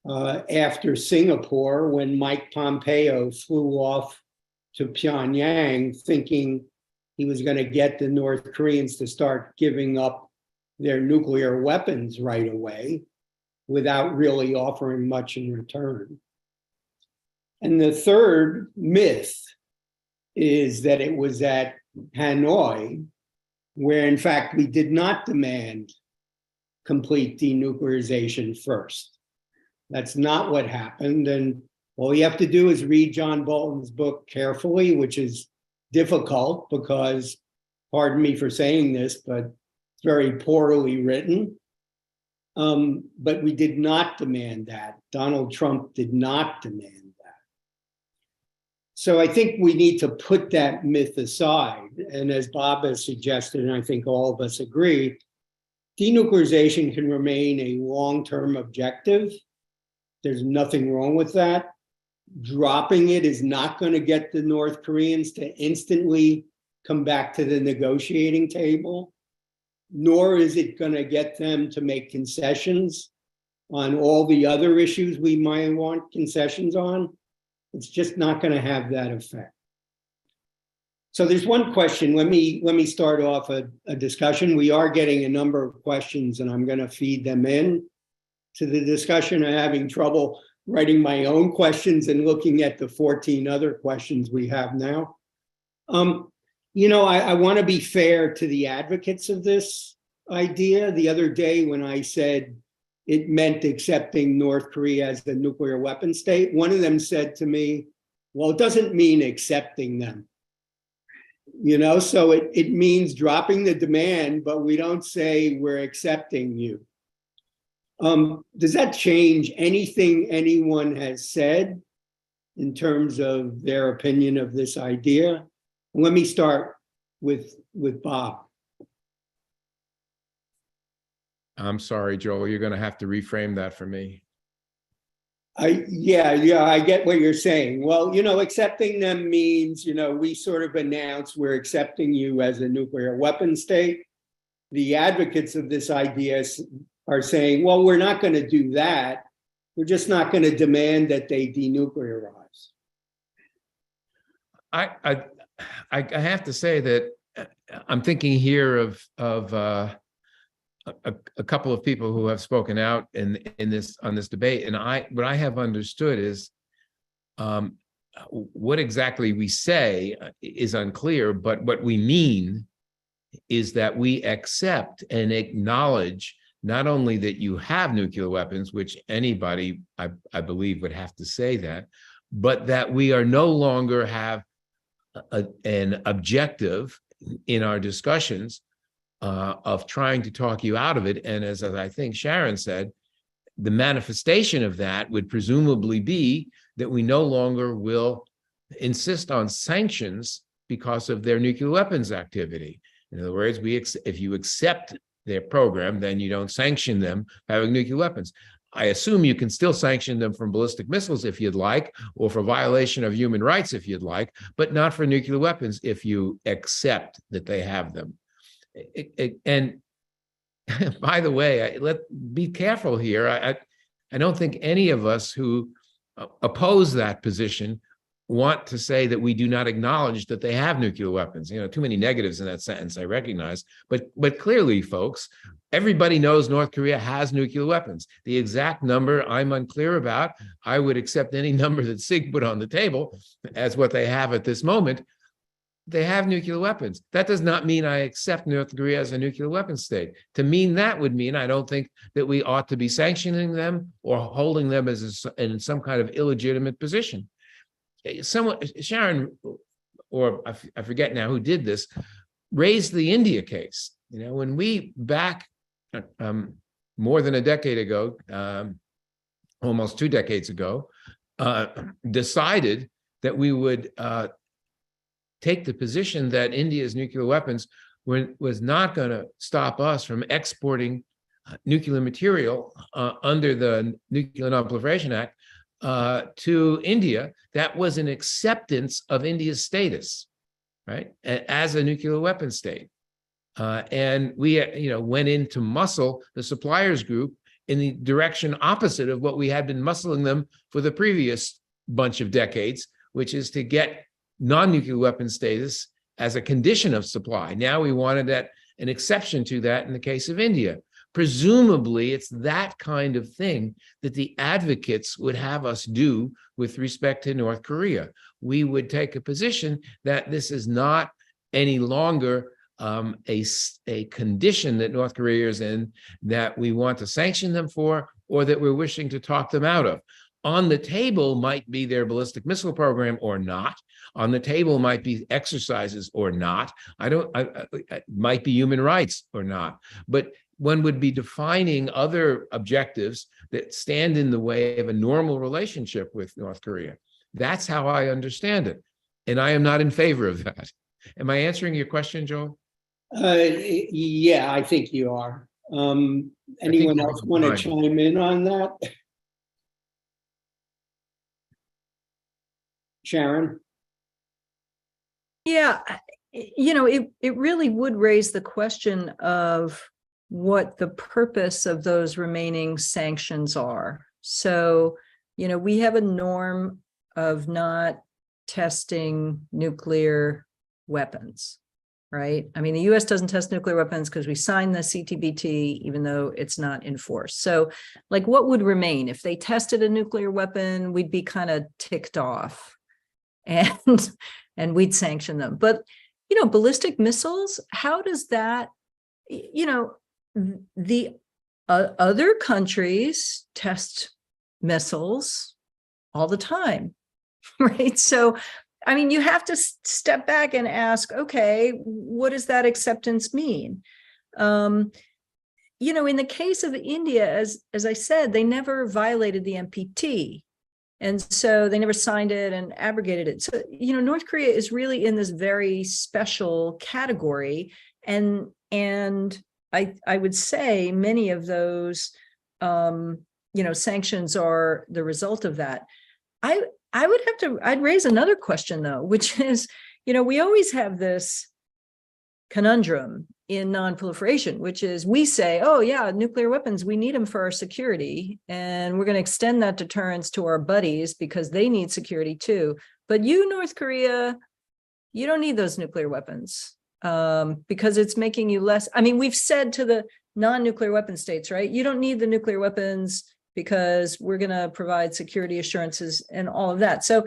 after Singapore, when Mike Pompeo flew off to Pyongyang thinking he was going to get the North Koreans to start giving up their nuclear weapons right away without really offering much in return. And the third myth is that it was at Hanoi, where in fact we did not demand complete denuclearization first. That's not what happened. And all you have to do is read John Bolton's book carefully, which is difficult because, pardon me for saying this, but it's very poorly written. But we did not demand that. Donald Trump did not demand that. So I think we need to put that myth aside. And as Bob has suggested, and I think all of us agree, denuclearization can remain a long-term objective. There's nothing wrong with that. Dropping it is not going to get the North Koreans to instantly come back to the negotiating table, nor is it going to get them to make concessions on all the other issues we might want concessions on. It's just not going to have that effect. So there's one question. Let me start off a discussion. We are getting a number of questions, and I'm going to feed them in to the discussion. I'm having trouble writing my own questions and looking at the 14 other questions we have now. I want to be fair to the advocates of this idea. The other day when I said it meant accepting North Korea as the nuclear weapon state, one of them said to me, well, it doesn't mean accepting them. So it means dropping the demand, but we don't say we're accepting you. Does that change anything anyone has said in terms of their opinion of this idea? Let me start with Bob. I'm sorry, Joel, you're going to have to reframe that for me. I get what you're saying. Well, accepting them means, we sort of announce we're accepting you as a nuclear weapon state. The advocates of this idea are saying, well, we're not going to do that. We're just not going to demand that they denuclearize. I have to say that I'm thinking here of a couple of people who have spoken out on this debate, and what I have understood is what exactly we say is unclear, but what we mean is that we accept and acknowledge not only that you have nuclear weapons, which anybody, I believe, would have to say that, but that we are no longer have an objective in our discussions of trying to talk you out of it. And as I think Sharon said, the manifestation of that would presumably be that we no longer will insist on sanctions because of their nuclear weapons activity. In other words, if you accept their program, then you don't sanction them having nuclear weapons. I assume you can still sanction them from ballistic missiles if you'd like, or for violation of human rights if you'd like, but not for nuclear weapons if you accept that they have them. And by the way, be careful here. I don't think any of us who oppose that position want to say that we do not acknowledge that they have nuclear weapons. You know, too many negatives in that sentence, I recognize. But clearly, folks, everybody knows North Korea has nuclear weapons. The exact number I'm unclear about. I would accept any number that SIG put on the table as what they have at this moment. They have nuclear weapons. That does not mean I accept North Korea as a nuclear weapons state. To mean that would mean I don't think that we ought to be sanctioning them or holding them as in some kind of illegitimate position. Someone, Sharon, or I forget now who did this, raised the India case. You know, when we back more than a decade ago, almost 2 decades ago, decided that we would take the position that India's nuclear weapons was not going to stop us from exporting nuclear material under the Nuclear Non-Proliferation Act to India. That was an acceptance of India's status, right, as a nuclear weapon state. And we, went in to muscle the suppliers group in the direction opposite of what we had been muscling them for the previous bunch of decades, which is to get non-nuclear weapon status as a condition of supply. Now we wanted an exception to that in the case of India. Presumably, it's that kind of thing that the advocates would have us do with respect to North Korea. We would take a position that this is not any longer a condition that North Korea is in that we want to sanction them for, or that we're wishing to talk them out of. On the table might be their ballistic missile program or not. On the table might be exercises or not. It might be human rights or not. But one would be defining other objectives that stand in the way of a normal relationship with North Korea. That's how I understand it. And I am not in favor of that. Am I answering your question, Joel? Yeah, I think you are. Anyone else want to chime in on that? Sharon? Yeah, it really would raise the question of what the purpose of those remaining sanctions are. So, we have a norm of not testing nuclear weapons, right? I mean, the US doesn't test nuclear weapons because we signed the CTBT, even though it's not enforced. So, like, what would remain? If they tested a nuclear weapon, we'd be kind of ticked off and we'd sanction them. But, ballistic missiles, how does that, the other countries test missiles all the time, right? So, I mean, you have to step back and ask, okay, what does that acceptance mean? In the case of India, as I said, they never violated the NPT. And so they never signed it and abrogated it. So, North Korea is really in this very special category. And I would say many of those, sanctions are the result of that. I'd raise another question though, which is, we always have this conundrum in non-proliferation, which is we say, oh yeah, nuclear weapons, we need them for our security. And we're going to extend that deterrence to our buddies because they need security too. But you, North Korea, you don't need those nuclear weapons because it's making you less. I mean, we've said to the non-nuclear weapon states, right? You don't need the nuclear weapons because we're going to provide security assurances and all of that. So,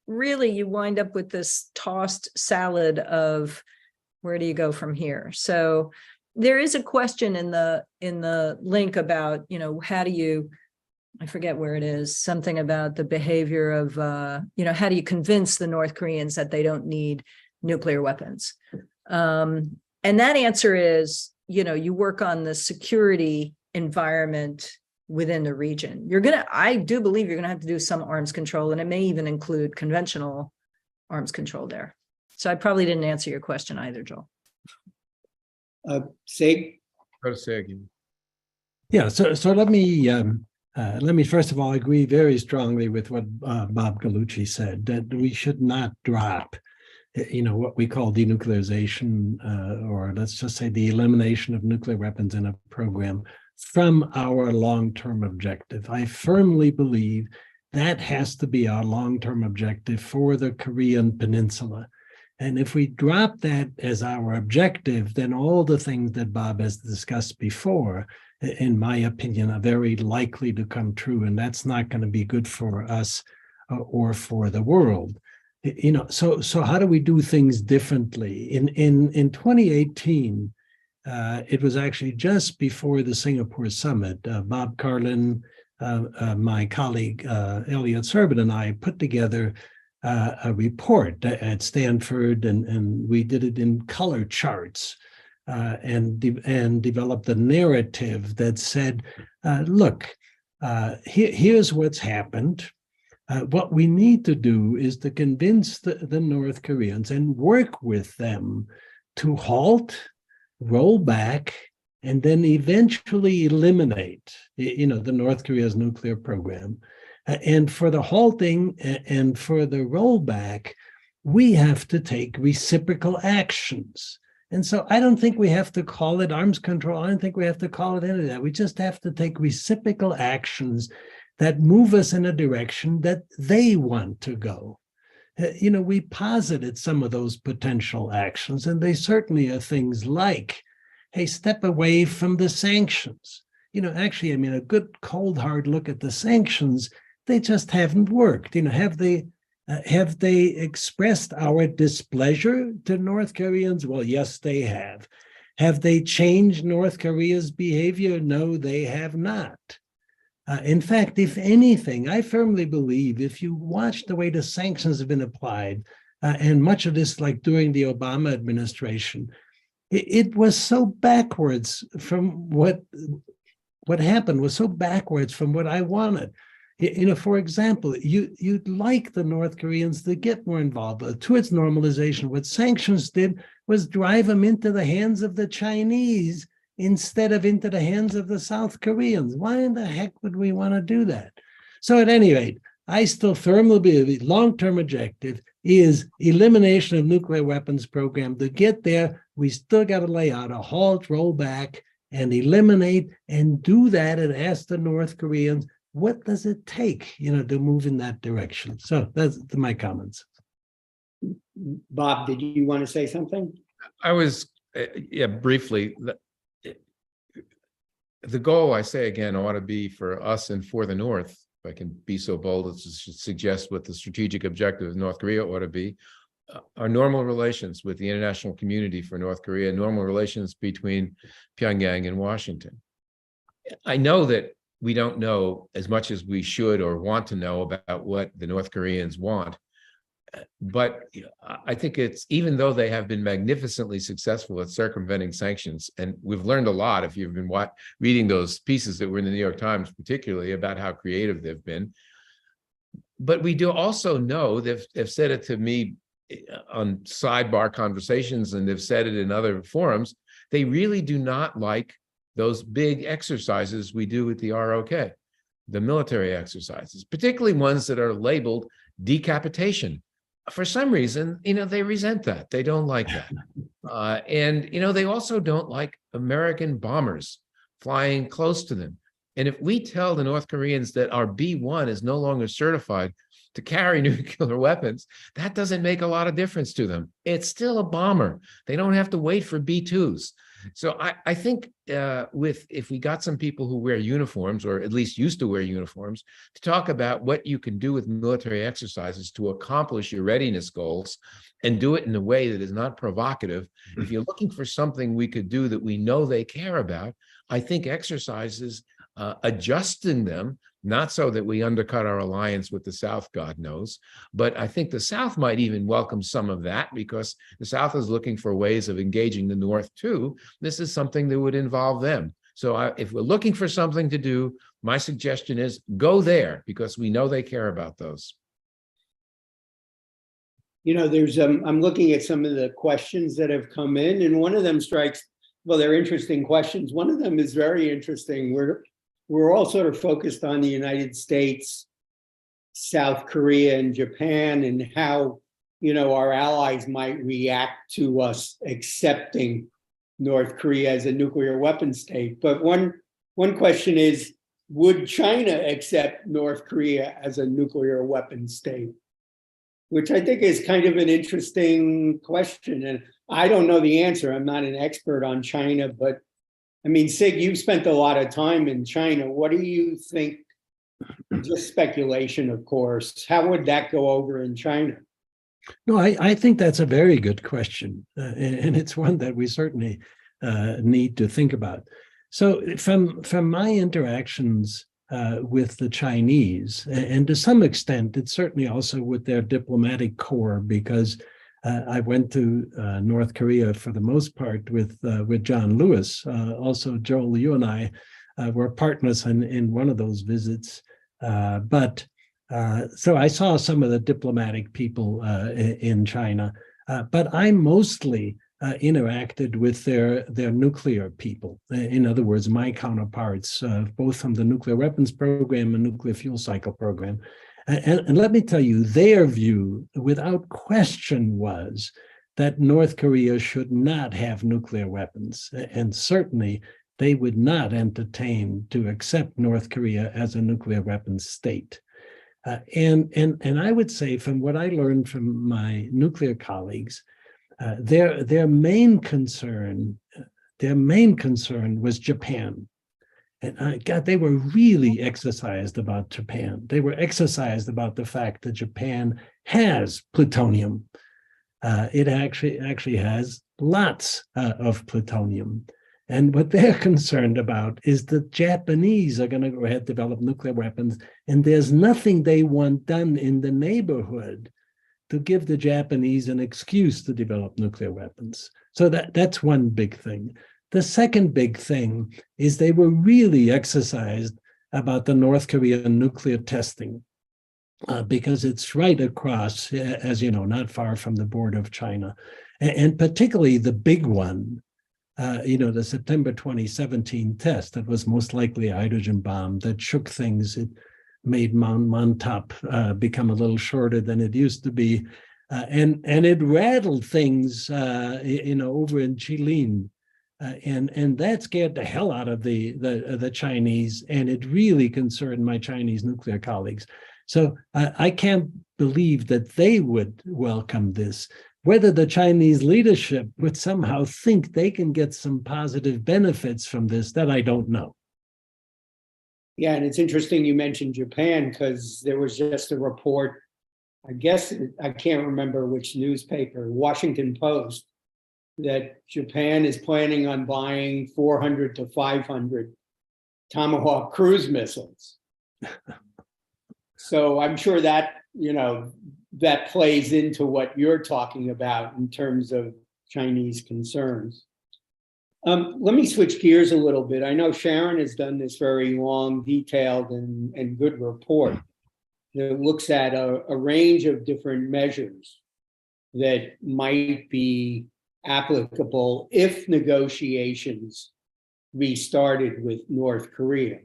really you wind up with this tossed salad of where do you go from here? So there is a question in the link about, how do you, I forget where it is, something about the behavior of, how do you convince the North Koreans that they don't need nuclear weapons? And that answer is, you work on the security environment within the region. I do believe you're going to have to do some arms control, and it may even include conventional arms control there. So I probably didn't answer your question either, Joel. SIG? Go to SIG. Yeah, so let me first of all agree very strongly with what Bob Gallucci said, that we should not drop, what we call denuclearization, or let's just say the elimination of nuclear weapons in a program from our long-term objective. I firmly believe that has to be our long-term objective for the Korean Peninsula. And if we drop that as our objective, then all the things that Bob has discussed before, in my opinion, are very likely to come true. And that's not going to be good for us or for the world. So how do we do things differently? In 2018, it was actually just before the Singapore summit. Bob Carlin, my colleague Elliot Serban, and I put together a report at Stanford, and we did it in color charts, and developed a narrative that said, look, here's what's happened. What we need to do is to convince the North Koreans and work with them to halt, roll back, and then eventually eliminate, the North Korea's nuclear program. And for the halting and for the rollback, we have to take reciprocal actions. And so I don't think we have to call it arms control. I don't think we have to call it any of that. We just have to take reciprocal actions that move us in a direction that they want to go. We posited some of those potential actions, and they certainly are things like, hey, step away from the sanctions. Actually, a good cold hard look at the sanctions, they just haven't worked. Have they expressed our displeasure to North Koreans? Well, yes, they have. Have they changed North Korea's behavior? No, they have not. In fact, if anything, I firmly believe if you watch the way the sanctions have been applied, and much of this, like during the Obama administration, it was so backwards from what happened, was so backwards from what I wanted. For example, you'd like the North Koreans to get more involved towards normalization. What sanctions did was drive them into the hands of the Chinese instead of into the hands of the South Koreans. Why in the heck would we want to do that? So at any rate, I still firmly believe the long-term objective is elimination of nuclear weapons program. To get there, we still got to lay out a halt, roll back, and eliminate, and do that and ask the North Koreans, what does it take, to move in that direction? So that's my comments. Bob, did you want to say something? I was, briefly. The goal, I say again, ought to be for us and for the North, if I can be so bold as to suggest what the strategic objective of North Korea ought to be, our normal relations with the international community for North Korea, normal relations between Pyongyang and Washington. I know that we don't know as much as we should or want to know about what the North Koreans want. But I think it's, even though they have been magnificently successful at circumventing sanctions, and we've learned a lot if you've been reading those pieces that were in the New York Times, particularly about how creative they've been. But we do also know, they've said it to me on sidebar conversations, and they've said it in other forums, they really do not like those big exercises we do with the ROK, the military exercises, particularly ones that are labeled decapitation. For some reason, they resent that. They don't like that. And they also don't like American bombers flying close to them. And if we tell the North Koreans that our B-1 is no longer certified to carry nuclear weapons, that doesn't make a lot of difference to them. It's still a bomber. They don't have to wait for B-2s. So I think if we got some people who wear uniforms, or at least used to wear uniforms, to talk about what you can do with military exercises to accomplish your readiness goals, and do it in a way that is not provocative. If you're looking for something we could do that we know they care about, I think exercises, adjusting them, not so that we undercut our alliance with the South, God knows, but I think the South might even welcome some of that, because the South is looking for ways of engaging the North too. This is something that would involve them. So if we're looking for something to do, my suggestion is go there, because we know they care about those. There's I'm looking at some of the questions that have come in, and one of them strikes Well, they're interesting questions. One of them is very interesting. We're all sort of focused on the United States, South Korea, and Japan, and how, our allies might react to us accepting North Korea as a nuclear weapon state. But one question is, would China accept North Korea as a nuclear weapon state? Which I think is kind of an interesting question. And I don't know the answer. I'm not an expert on China, but I mean, Sig, you've spent a lot of time in China. What do you think? Just speculation, of course. How would that go over in China? No, I think that's a very good question. And it's one that we certainly need to think about. So from my interactions with the Chinese, and to some extent, it's certainly also with their diplomatic corps, because I went to North Korea for the most part with John Lewis. Also, Joel, you and I were partners in one of those visits. So I saw some of the diplomatic people in China, but I mostly interacted with their nuclear people. In other words, my counterparts, both from the nuclear weapons program and nuclear fuel cycle program. And let me tell you, their view, without question, was that North Korea should not have nuclear weapons. And certainly, they would not entertain to accept North Korea as a nuclear weapons state. And I would say, from what I learned from my nuclear colleagues, their main concern was Japan. And God, they were really exercised about Japan. They were exercised about the fact that Japan has plutonium. It actually has lots of plutonium. And what they're concerned about is the Japanese are going to go ahead and develop nuclear weapons, and there's nothing they want done in the neighborhood to give the Japanese an excuse to develop nuclear weapons. So that's one big thing. The second big thing is they were really exercised about the North Korean nuclear testing, because it's right across, as you know, not far from the border of China. And particularly the big one, the September 2017 test that was most likely a hydrogen bomb that shook things. It made Mount Montauk become a little shorter than it used to be. And it rattled things, over in Jilin. And that scared the hell out of the Chinese, and it really concerned my Chinese nuclear colleagues. So I can't believe that they would welcome this. Whether the Chinese leadership would somehow think they can get some positive benefits from this, that I don't know. Yeah, and it's interesting you mentioned Japan, because there was just a report, I guess, I can't remember which newspaper, Washington Post, that Japan is planning on buying 400 to 500 Tomahawk cruise missiles. So I'm sure that, that plays into what you're talking about in terms of Chinese concerns. Let me switch gears a little bit. I know Sharon has done this very long, detailed, and good report that looks at a range of different measures that might be applicable if negotiations restarted with North Korea.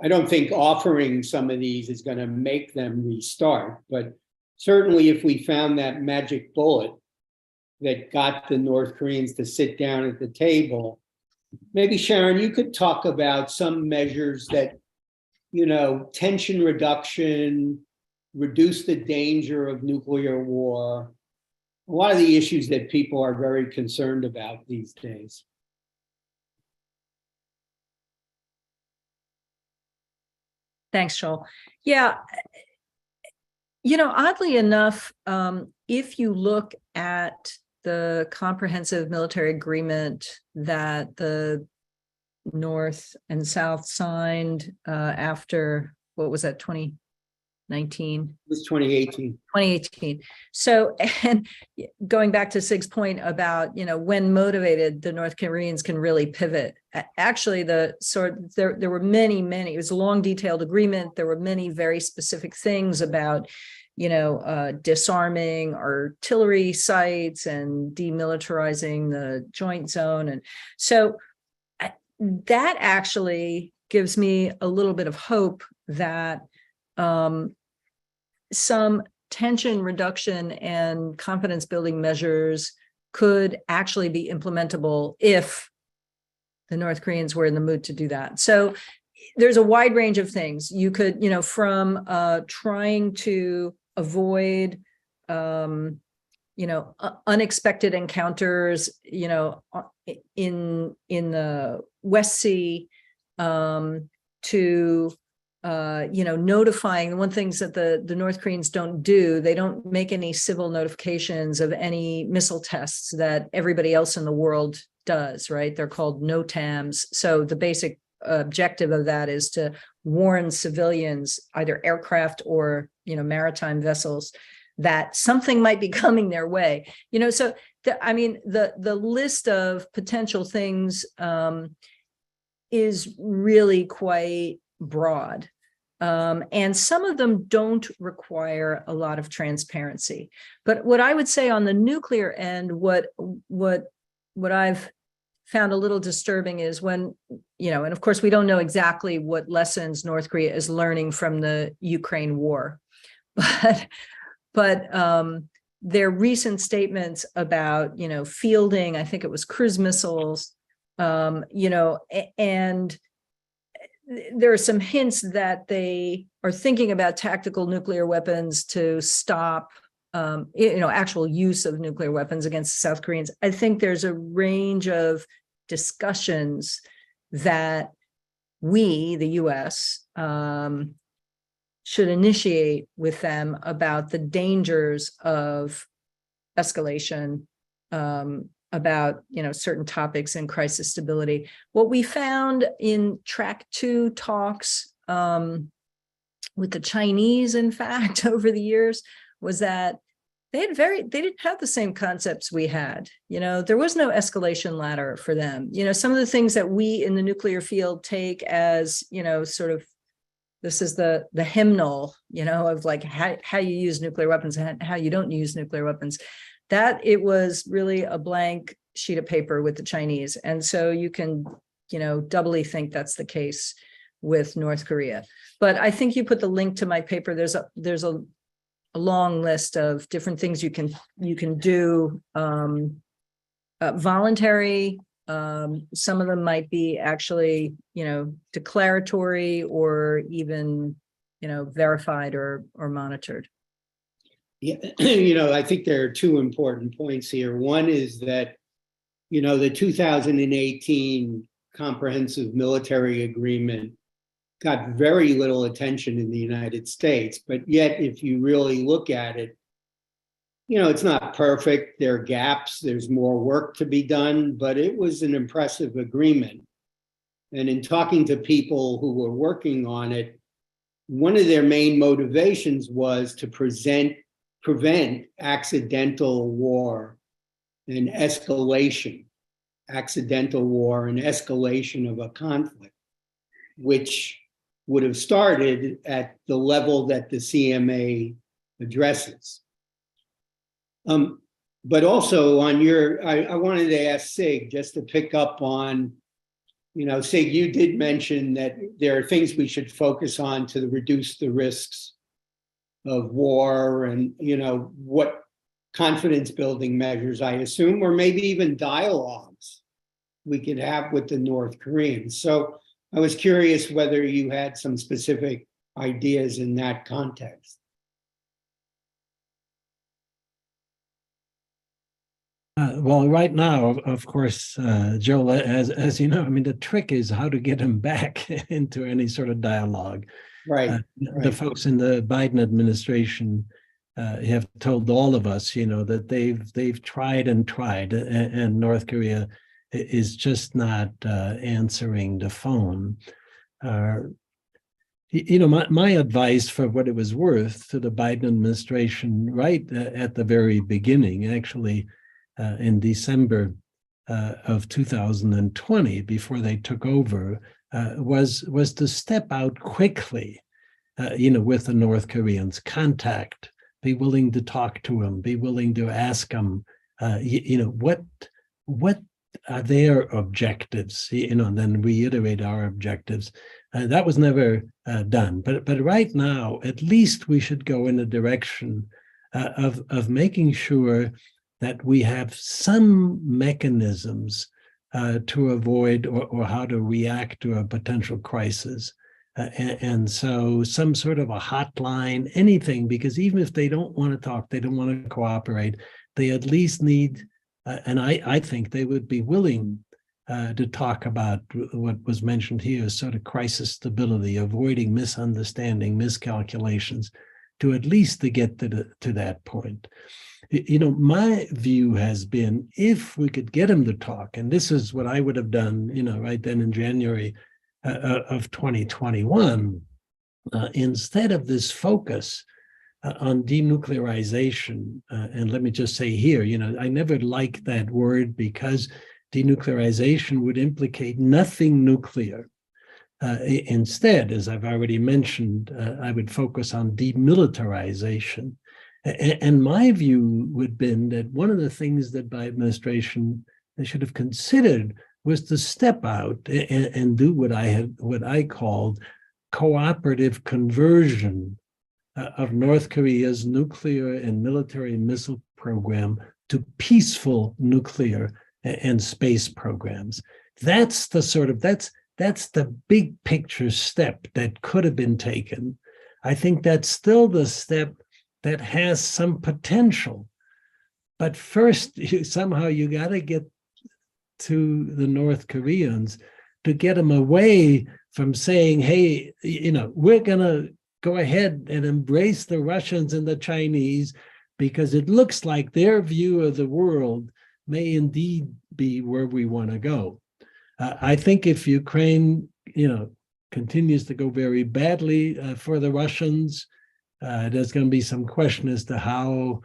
I don't think offering some of these is going to make them restart, but certainly if we found that magic bullet that got the North Koreans to sit down at the table, maybe Sharon, you could talk about some measures that, tension reduction, reduce the danger of nuclear war, a lot of the issues that people are very concerned about these days. Thanks, Joel. Yeah, oddly enough, if you look at the comprehensive military agreement that the North and South signed after, what was that, 2019? It was 2018. 2018. So, and going back to Sig's point about, when motivated, the North Koreans can really pivot. Actually, there were many, it was a long, detailed agreement. There were many very specific things about, disarming artillery sites and demilitarizing the joint zone. And so that actually gives me a little bit of hope that some tension reduction and confidence building measures could actually be implementable if the North Koreans were in the mood to do that. So there's a wide range of things you could, from trying to avoid, unexpected encounters, in the West Sea, to notifying. One things that the North Koreans don't do, they don't make any civil notifications of any missile tests that everybody else in the world does, right? They're called NOTAMs. So the basic objective of that is to warn civilians, either aircraft or, maritime vessels, that something might be coming their way. So the list of potential things is really quite broad. And some of them don't require a lot of transparency. But what I would say on the nuclear end, what I've found a little disturbing is when, and of course we don't know exactly what lessons North Korea is learning from the Ukraine war, but their recent statements about, fielding, I think it was cruise missiles, and there are some hints that they are thinking about tactical nuclear weapons to stop, actual use of nuclear weapons against the South Koreans. I think there's a range of discussions that we, the U.S., should initiate with them about the dangers of escalation, about certain topics in crisis stability. What we found in track 2 talks with the Chinese, in fact, over the years, was that they didn't have the same concepts we had. There was no escalation ladder for them. Some of the things that we in the nuclear field take as, sort of, this is the hymnal, of like how you use nuclear weapons and how you don't use nuclear weapons, that it was really a blank sheet of paper with the Chinese. And so you can, doubly think that's the case with North Korea. But I think you put the link to my paper. There's a long list of different things you can do, voluntary. Some of them might be actually, declaratory or even, verified or monitored. Yeah, I think there are 2 important points here. One is that, the 2018 Comprehensive Military Agreement got very little attention in the United States, but yet if you really look at it, it's not perfect. There are gaps. There's more work to be done, but it was an impressive agreement. And in talking to people who were working on it, one of their main motivations was to prevent accidental war and escalation of a conflict, which would have started at the level that the CMA addresses. But also on I wanted to ask Sig, just to pick up on, Sig, you did mention that there are things we should focus on to reduce the risks of war and, what confidence building measures, I assume, or maybe even dialogues we could have with the North Koreans. So I was curious whether you had some specific ideas in that context. Well, right now, of course, Joel, as you know, the trick is how to get them back into any sort of dialogue. Right. The folks in the Biden administration have told all of us, that they've tried and tried, and North Korea is just not answering the phone. My advice, for what it was worth, to the Biden administration right at the very beginning, actually, in December of 2020, before they took over, was to step out quickly, with the North Koreans, contact be willing to talk to them, be willing to ask them, what are their objectives, and then reiterate our objectives. That was never done. But right now, at least we should go in a direction of making sure that we have some mechanisms to avoid or how to react to a potential crisis. And so some sort of a hotline, anything, because even if they don't want to talk, they don't want to cooperate, they at least need, and I think they would be willing to talk about what was mentioned here, sort of crisis stability, avoiding misunderstanding, miscalculations, to at least to get to that point. My view has been, if we could get them to talk, and this is what I would have done, right then in January of 2021, instead of this focus on denuclearization, and let me just say here, I never liked that word because denuclearization would implicate nothing nuclear. Instead, as I've already mentioned, I would focus on demilitarization. And my view would have been that one of the things that my administration should have considered was to step out and do what I called cooperative conversion of North Korea's nuclear and military missile program to peaceful nuclear and space programs. That's the big picture step that could have been taken. I think that's still the step that has some potential. But first, somehow you got to get to the North Koreans to get them away from saying, hey, we're going to go ahead and embrace the Russians and the Chinese because it looks like their view of the world may indeed be where we want to go. I think if Ukraine, continues to go very badly for the Russians, there's going to be some question as to how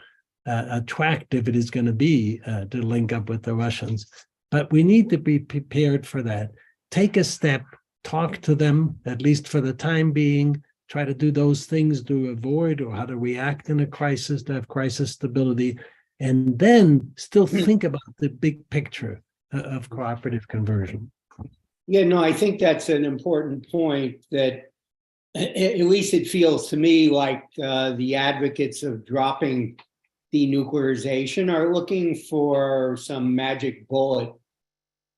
attractive it is going to be to link up with the Russians. But we need to be prepared for that. Take a step, talk to them, at least for the time being, try to do those things to avoid or how to react in a crisis, to have crisis stability, and then still think about the big picture of cooperative conversion. Yeah, no, I think that's an important point, that at least it feels to me like the advocates of dropping denuclearization are looking for some magic bullet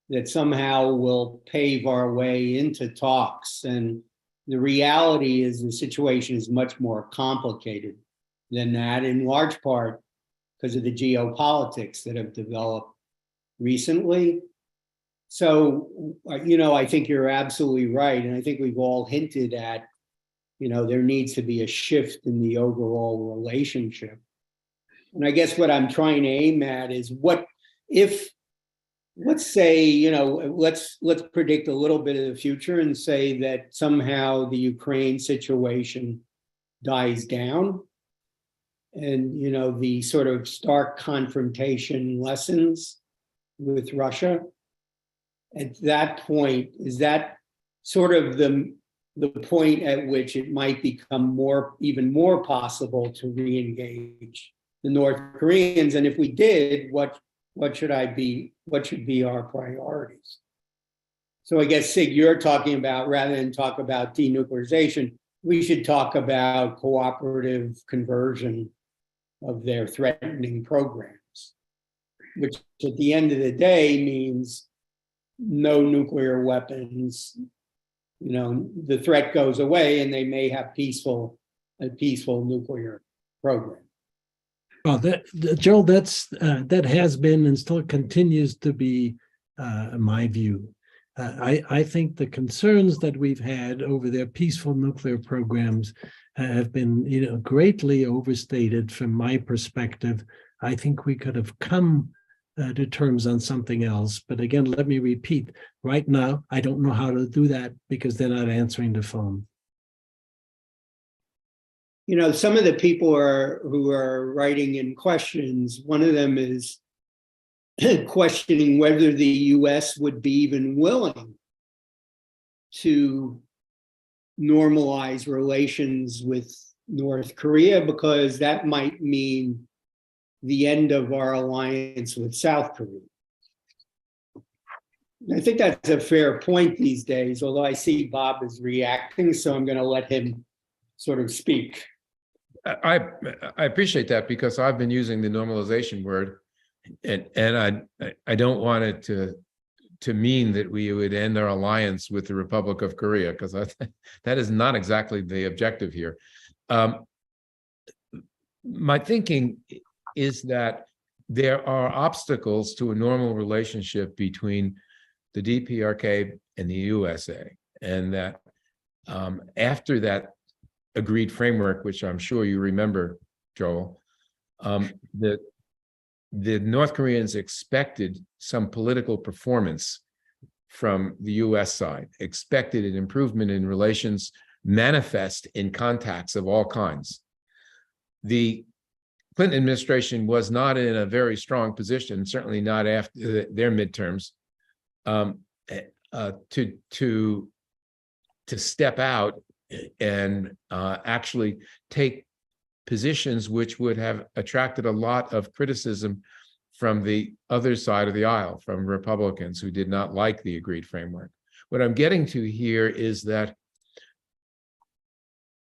that somehow will pave our way into talks. And the reality is the situation is much more complicated than that, in large part because of the geopolitics that have developed recently. So, I think you're absolutely right. And I think we've all hinted at, there needs to be a shift in the overall relationship. And I guess what I'm trying to aim at is what if, let's say, let's predict a little bit of the future and say that somehow the Ukraine situation dies down and, the sort of stark confrontation lessens with Russia. At that point, is that sort of the point at which it might become even more possible to re-engage the North Koreans? And if we did, what should be our priorities? So I guess, Sig, you're talking about, rather than talk about denuclearization, we should talk about cooperative conversion of their threatening programs, which at the end of the day means no nuclear weapons. The threat goes away and they may have a peaceful nuclear program. Well, Joel, that has been and still continues to be my view. I think the concerns that we've had over their peaceful nuclear programs have been, greatly overstated from my perspective. I think we could have come to terms on something else. But again, let me repeat, right now, I don't know how to do that because they're not answering the phone. Some of the people who are writing in questions, one of them is questioning whether the US would be even willing to normalize relations with North Korea, because that might mean the end of our alliance with South Korea. I think that's a fair point these days, although I see Bob is reacting, so I'm going to let him sort of speak. I appreciate that, because I've been using the normalization word, and I don't want it to mean that we would end our alliance with the Republic of Korea, because that is not exactly the objective here. My thinking is that there are obstacles to a normal relationship between the DPRK and the USA, and that after that agreed framework, which I'm sure you remember, Joel, the North Koreans expected some political performance from the US side, expected an improvement in relations manifest in contacts of all kinds. The Clinton administration was not in a very strong position, certainly not after their midterms, to step out and actually take positions which would have attracted a lot of criticism from the other side of the aisle, from Republicans who did not like the agreed framework. What I'm getting to here is that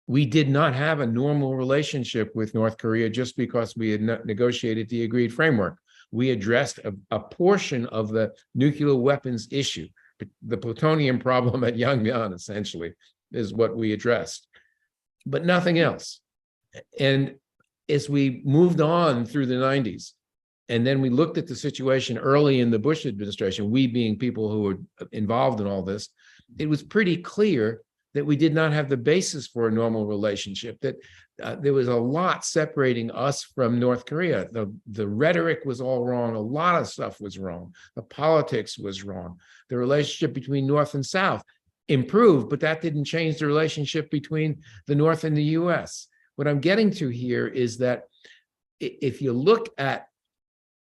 we did not have a normal relationship with North Korea just because we had negotiated the agreed framework. We addressed a portion of the nuclear weapons issue. The plutonium problem at Yangmyeon, essentially, is what we addressed, but nothing else. And as we moved on through the 90s, and then we looked at the situation early in the Bush administration, we being people who were involved in all this, it was pretty clear that we did not have the basis for a normal relationship, that there was a lot separating us from North Korea. The rhetoric was all wrong. A lot of stuff was wrong. The politics was wrong. The relationship between North and South improved, but that didn't change the relationship between the North and the US. What I'm getting to here is that if you look at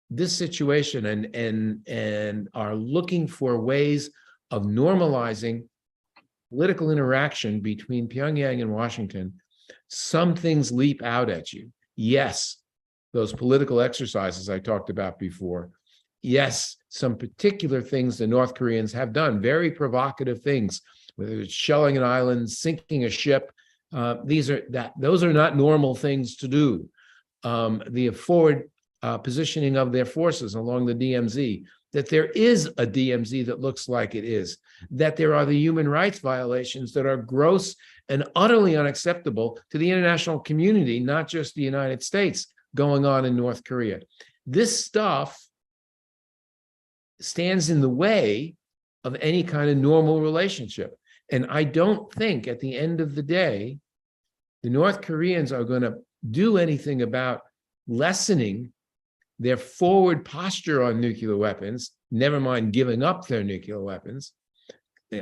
this situation and are looking for ways of normalizing political interaction between Pyongyang and Washington, some things leap out at you. Yes, those political exercises I talked about before. Yes, some particular things the North Koreans have done, very provocative things, whether it's shelling an island, sinking a ship. Those are not normal things to do. The forward positioning of their forces along the DMZ, that there is a DMZ that looks like it is, that there are the human rights violations that are gross and utterly unacceptable to the international community, not just the United States, going on in North Korea. This stuff stands in the way of any kind of normal relationship. And I don't think at the end of the day, the North Koreans are going to do anything about lessening their forward posture on nuclear weapons, never mind giving up their nuclear weapons.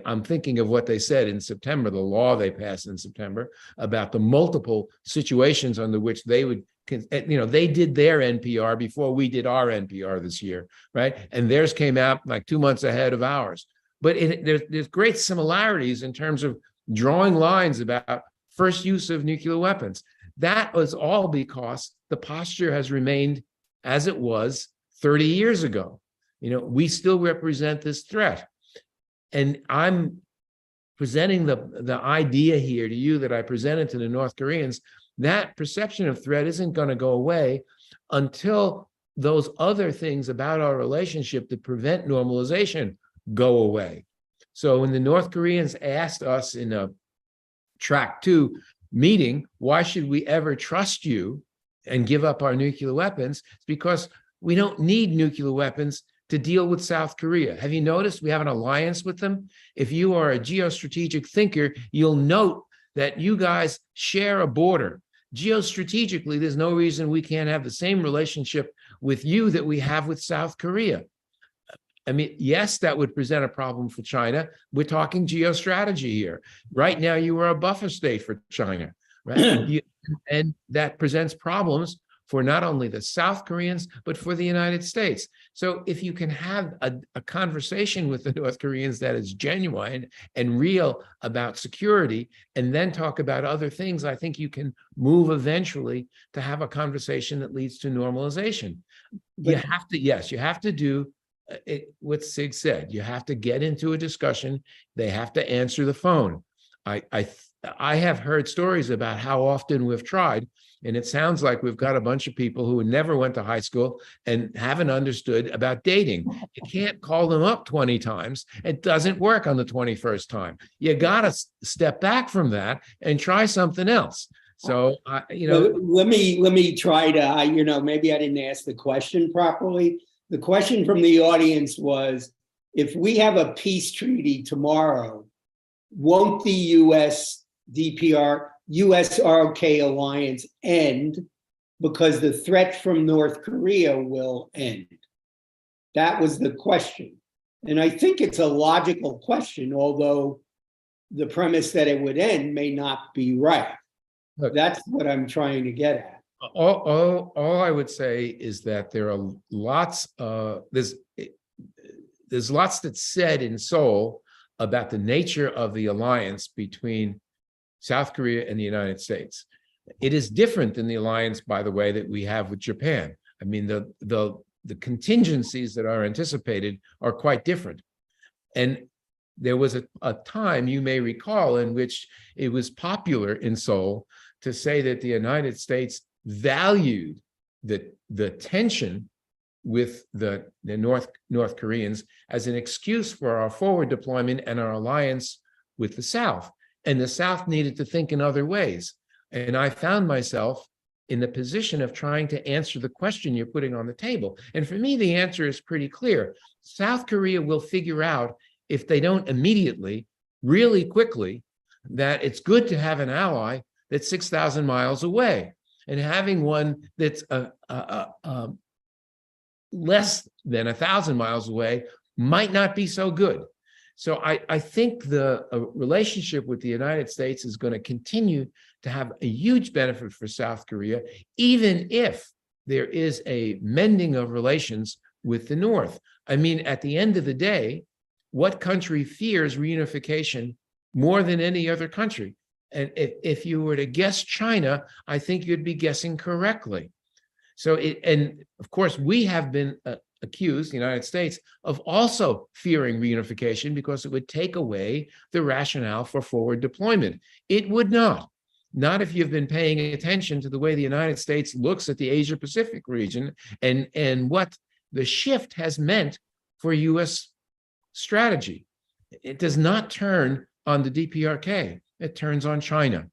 I'm thinking of what they said in September, the law they passed in September, about the multiple situations under which they would, they did their NPR before we did our NPR this year, right? And theirs came out like 2 months ahead of ours. But there's great similarities in terms of drawing lines about first use of nuclear weapons. That was all because the posture has remained as it was 30 years ago. We still represent this threat. And I'm presenting the idea here to you that I presented to the North Koreans. That perception of threat isn't going to go away until those other things about our relationship that prevent normalization go away. So when the North Koreans asked us in a track 2 meeting, why should we ever trust you and give up our nuclear weapons? It's because we don't need nuclear weapons to deal with South Korea. Have you noticed we have an alliance with them? If you are a geostrategic thinker, you'll note that you guys share a border. Geostrategically, there's no reason we can't have the same relationship with you that we have with South Korea. I mean, yes, that would present a problem for China. We're talking geostrategy here. Right now, you are a buffer state for China, right? And that presents problems for not only the South Koreans, but for the United States. So if you can have a conversation with the North Koreans that is genuine and real about security, and then talk about other things, I think you can move eventually to have a conversation that leads to normalization. You have to, yes, you have to do what Sig said. You have to get into a discussion. They have to answer the phone. I have heard stories about how often we've tried, and it sounds like we've got a bunch of people who never went to high school and haven't understood about dating. You can't call them up 20 times. It doesn't work on the 21st time. You got to step back from that and try something else. So, let me try to, maybe I didn't ask the question properly. The question from the audience was, if we have a peace treaty tomorrow, won't the US ROK alliance end because the threat from North Korea will end? That was the question. And I think it's a logical question, although the premise that it would end may not be right. Look, that's what I'm trying to get at. All I would say is that there are lots, there's lots that's said in Seoul about the nature of the alliance between South Korea and the United States. It is different than the alliance, by the way, that we have with Japan. I mean, the contingencies that are anticipated are quite different. And there was a time, you may recall, in which it was popular in Seoul to say that the United States valued the tension with the North Koreans as an excuse for our forward deployment and our alliance with the South. And the South needed to think in other ways. And I found myself in the position of trying to answer the question you're putting on the table. And for me, the answer is pretty clear. South Korea will figure out, if they don't immediately, really quickly, that it's good to have an ally that's 6,000 miles away, and having one that's less than 1,000 miles away might not be so good. So I think the relationship with the United States is going to continue to have a huge benefit for South Korea, even if there is a mending of relations with the North. I mean, at the end of the day, what country fears reunification more than any other country? And if you were to guess China, I think you'd be guessing correctly. So, and of course, we have been accused, the United States, of also fearing reunification because it would take away the rationale for forward deployment. It would not if you've been paying attention to the way the United States looks at the Asia-Pacific region and what the shift has meant for U.S. strategy. It does not turn on the DPRK. It turns on China.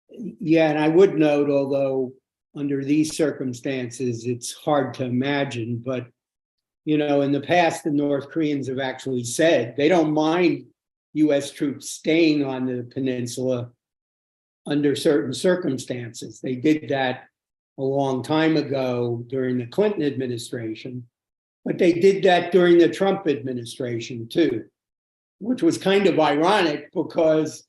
Yeah, and I would note, although under these circumstances, it's hard to imagine, but, in the past, the North Koreans have actually said they don't mind U.S. troops staying on the peninsula under certain circumstances. They did that a long time ago during the Clinton administration, but they did that during the Trump administration too, which was kind of ironic because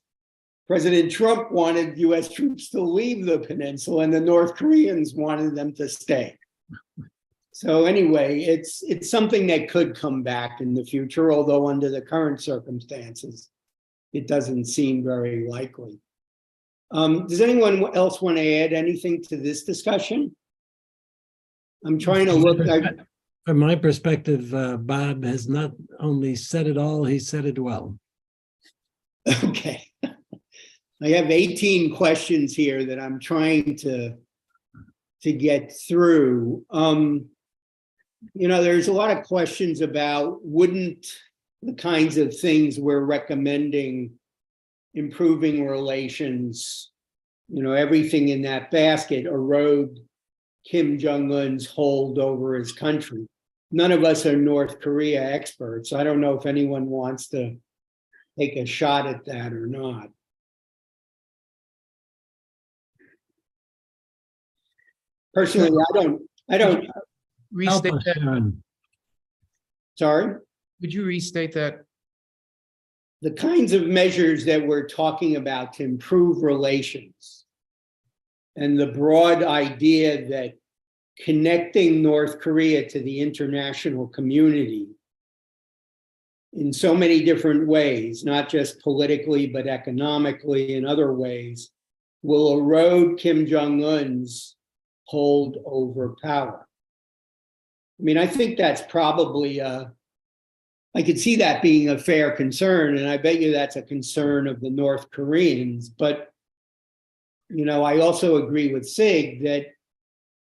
President Trump wanted U.S. troops to leave the peninsula and the North Koreans wanted them to stay. So anyway, it's something that could come back in the future, although under the current circumstances, it doesn't seem very likely. Does anyone else want to add anything to this discussion? I'm trying to look. From my perspective, Bob has not only said it all, he said it well. Okay. I have 18 questions here that I'm trying to get through. There's a lot of questions about wouldn't the kinds of things we're recommending, improving relations, everything in that basket, erode Kim Jong-un's hold over his country. None of us are North Korea experts. I don't know if anyone wants to take a shot at that or not. Personally, I don't. Restate that. Sorry? Could you restate that? The kinds of measures that we're talking about to improve relations and the broad idea that connecting North Korea to the international community in so many different ways, not just politically, but economically and other ways, will erode Kim Jong-un's hold over power. I mean, I think that's probably, I could see that being a fair concern, and I bet you that's a concern of the North Koreans. But, you know, I also agree with Sig that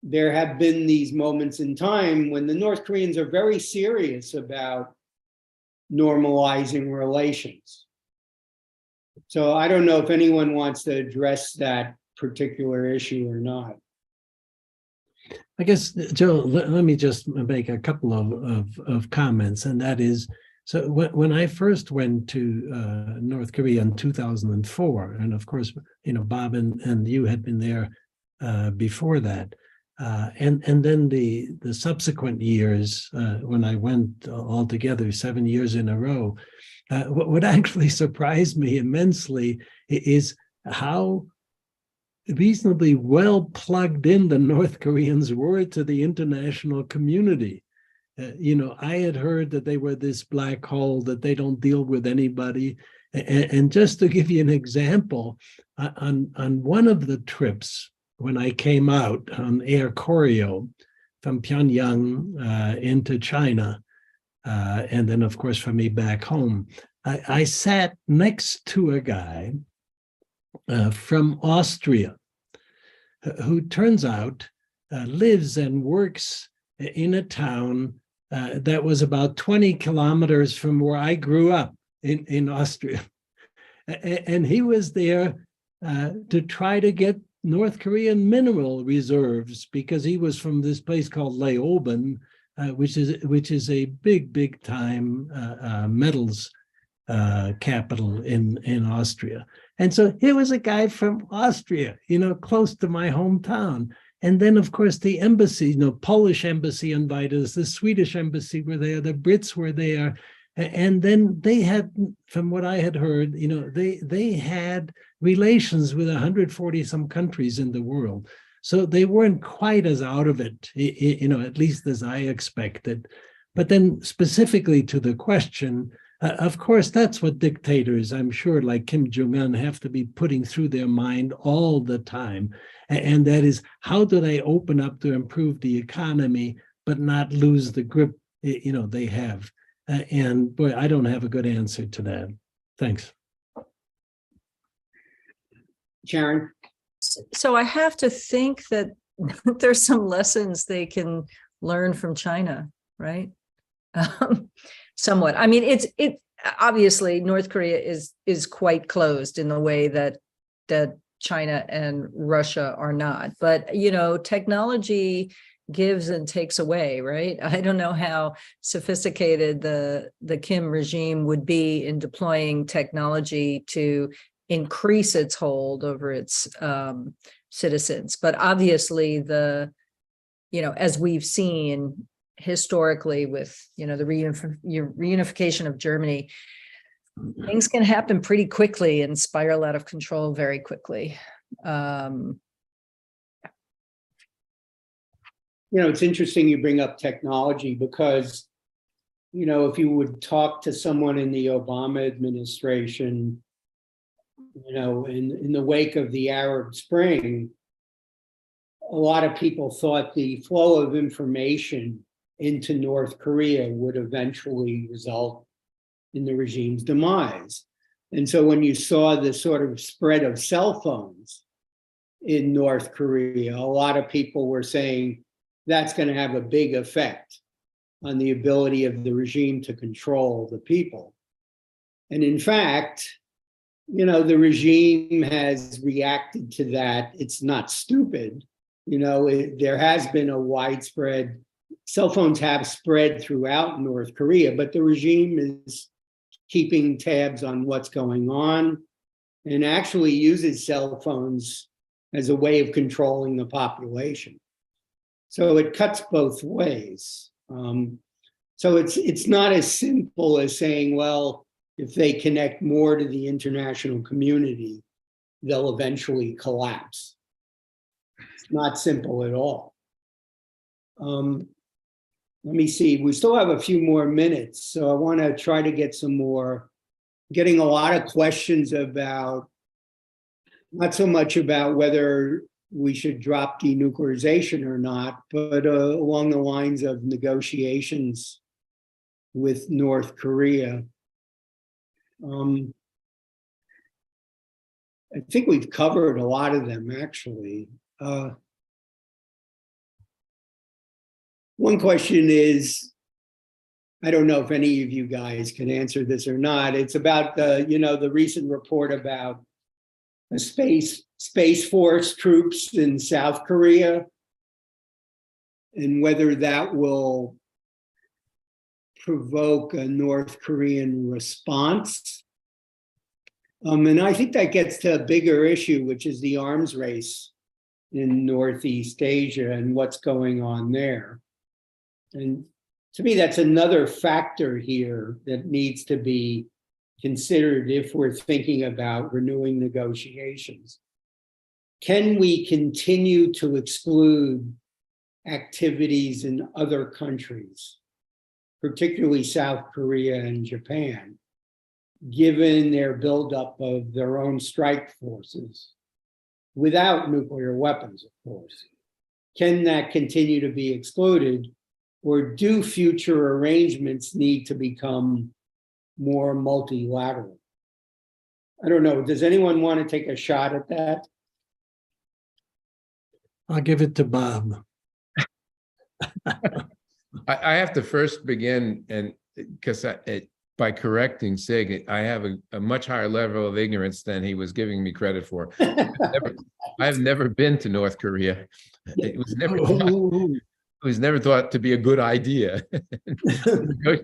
there have been these moments in time when the North Koreans are very serious about normalizing relations. So I don't know if anyone wants to address that particular issue or not. I guess, Joe, let me just make a couple of comments, and that is, so when I first went to North Korea in 2004, and of course, you know, Bob and you had been there before that, and then the subsequent years when I went altogether 7 years in a row, what actually surprised me immensely is how reasonably well plugged in the North Koreans were to the international community. You know, I had heard that they were this black hole, that they don't deal with anybody. And just to give you an example, on one of the trips, when I came out on Air Koryo from Pyongyang into China, and then, of course, for me back home, I sat next to a guy from Austria, who turns out lives and works in a town that was about 20 kilometers from where I grew up in Austria. And he was there to try to get North Korean mineral reserves, because he was from this place called Leoben, which is a big time metals capital in Austria. And so here was a guy from Austria, you know, close to my hometown. And then, of course, the embassy, you know, Polish embassy invited us, the Swedish embassy were there, the Brits were there. And then they had, from what I had heard, you know, they had relations with 140 some countries in the world. So they weren't quite as out of it, you know, at least as I expected. But then specifically to the question, of course, that's what dictators, I'm sure, like Kim Jong-un, have to be putting through their mind all the time. And that is, how do they open up to improve the economy, but not lose the grip, you know, they have? And boy, I don't have a good answer to that. Thanks. Sharon? So I have to think that there's some lessons they can learn from China, right? Somewhat. I mean, it obviously North Korea is quite closed in the way that China and Russia are not. But, you know, technology gives and takes away, right? I don't know how sophisticated the Kim regime would be in deploying technology to increase its hold over its citizens. But obviously you know, as we've seen historically with, you know, the reunification of Germany, things can happen pretty quickly and spiral out of control very quickly. You know, it's interesting you bring up technology because, you know, if you would talk to someone in the Obama administration, you know, in the wake of the Arab Spring, a lot of people thought the flow of information into North Korea would eventually result in the regime's demise. And so when you saw the sort of spread of cell phones in North Korea, a lot of people were saying that's going to have a big effect on the ability of the regime to control the people. And in fact, you know, the regime has reacted to that. It's not stupid. You know, there has been a widespread, cell phones have spread throughout North Korea, but the regime is keeping tabs on what's going on and actually uses cell phones as a way of controlling the population. So it cuts both ways. So it's not as simple as saying, well, if they connect more to the international community, they'll eventually collapse. not simple at all. Let me see, we still have a few more minutes, so I want to try to get some more, getting a lot of questions about, not so much about whether we should drop denuclearization or not, but along the lines of negotiations with North Korea. I think we've covered a lot of them, actually. One question is, I don't know if any of you guys can answer this or not. It's about the, the recent report about the Space Force troops in South Korea and whether that will provoke a North Korean response. And I think that gets to a bigger issue, which is the arms race in Northeast Asia and what's going on there. And to me, that's another factor here that needs to be considered if we're thinking about renewing negotiations. Can we continue to exclude activities in other countries, particularly South Korea and Japan, given their buildup of their own strike forces, without nuclear weapons, of course? Can that continue to be excluded, or do future arrangements need to become more multilateral? I don't know. Does anyone want to take a shot at that? I'll give it to Bob. I have to first begin, and because by correcting Sig, I have a much higher level of ignorance than he was giving me credit for. I've never been to North Korea. It was never thought to be a good idea.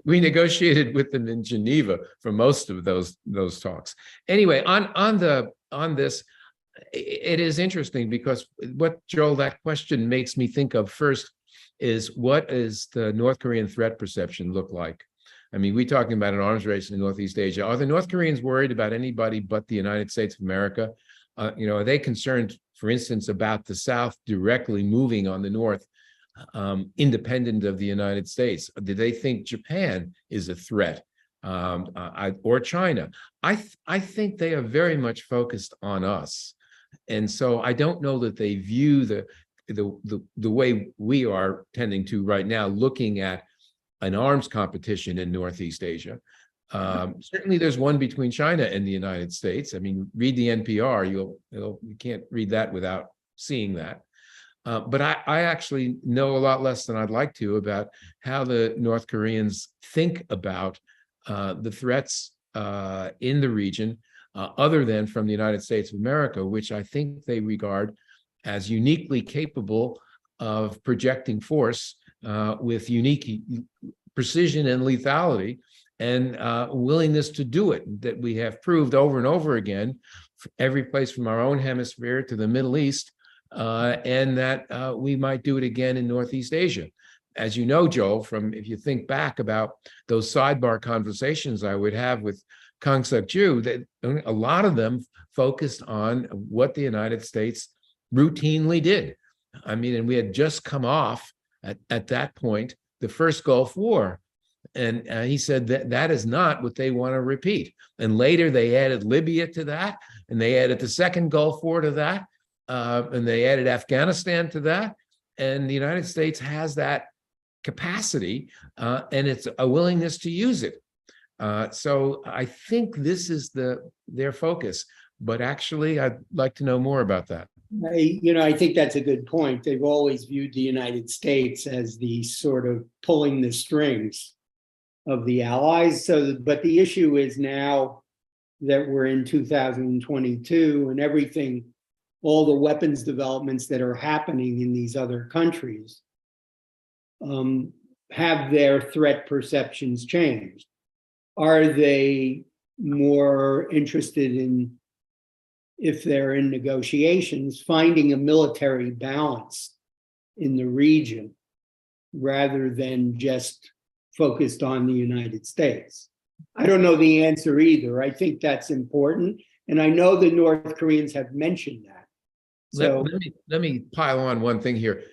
We negotiated with them in Geneva for most of those talks. Anyway, on this, it is interesting because what, Joel, that question makes me think of first is, what is the North Korean threat perception look like? I mean, we're talking about an arms race in Northeast Asia. Are the North Koreans worried about anybody but the United States of America? Are they concerned, for instance, about the South directly moving on the North, independent of the United States? Do they think Japan is a threat, or China? I think they are very much focused on us, and so I don't know that they view the way we are tending to right now, looking at an arms competition in Northeast Asia. Certainly, there's one between China and the United States. I mean, read the NPR; you can't read that without seeing that. But I actually know a lot less than I'd like to about how the North Koreans think about the threats in the region, other than from the United States of America, which I think they regard as uniquely capable of projecting force with unique precision and lethality, and willingness to do it, that we have proved over and over again, every place from our own hemisphere to the Middle East, and that we might do it again in Northeast Asia. As you know, Joel, if you think back about those sidebar conversations I would have with Kang Suk-ju, that a lot of them focused on what the United States routinely did. I mean, and we had just come off at that point the first Gulf War. And he said that is not what they want to repeat. And later they added Libya to that, and they added the second Gulf War to that, and they added Afghanistan to that. And the United States has that capacity, and it's a willingness to use it. So I think this is their focus. But actually, I'd like to know more about that. I think that's a good point. They've always viewed the United States as the sort of pulling the strings of the allies. But the issue is now that we're in 2022 and everything, all the weapons developments that are happening in these other countries have their threat perceptions changed. Are they more interested in, if they're in negotiations, finding a military balance in the region rather than just focused on the United States? I don't know the answer either. I think that's important. And I know the North Koreans have mentioned that. So let me pile on one thing here.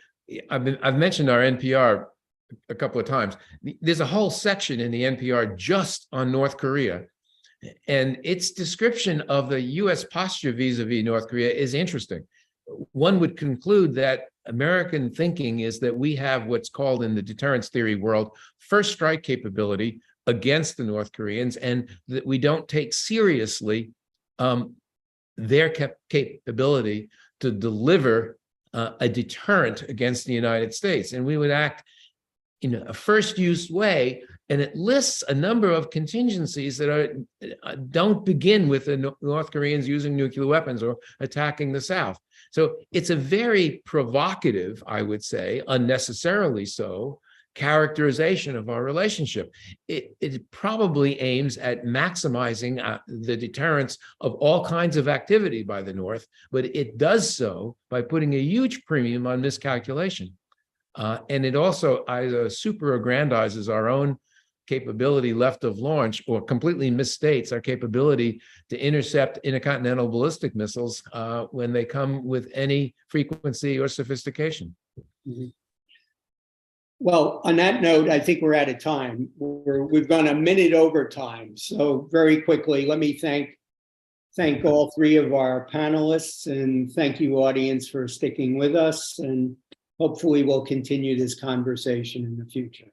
I've mentioned our NPR a couple of times. There's a whole section in the NPR just on North Korea, and its description of the U.S. posture vis-a-vis North Korea is interesting. One would conclude that American thinking is that we have what's called in the deterrence theory world first strike capability against the North Koreans, and that we don't take seriously their capability to deliver a deterrent against the United States. And we would act in a first use way. And it lists a number of contingencies that don't begin with the North Koreans using nuclear weapons or attacking the South. So it's a very provocative, I would say, unnecessarily so, characterization of our relationship. It probably aims at maximizing the deterrence of all kinds of activity by the North, but it does so by putting a huge premium on miscalculation. And it also either super aggrandizes our own capability left of launch, or completely misstates our capability to intercept intercontinental ballistic missiles when they come with any frequency or sophistication. Mm-hmm. Well, on that note, I think we're out of time. We've gone a minute over time. So very quickly, let me thank all three of our panelists, and thank you, audience, for sticking with us. And hopefully we'll continue this conversation in the future.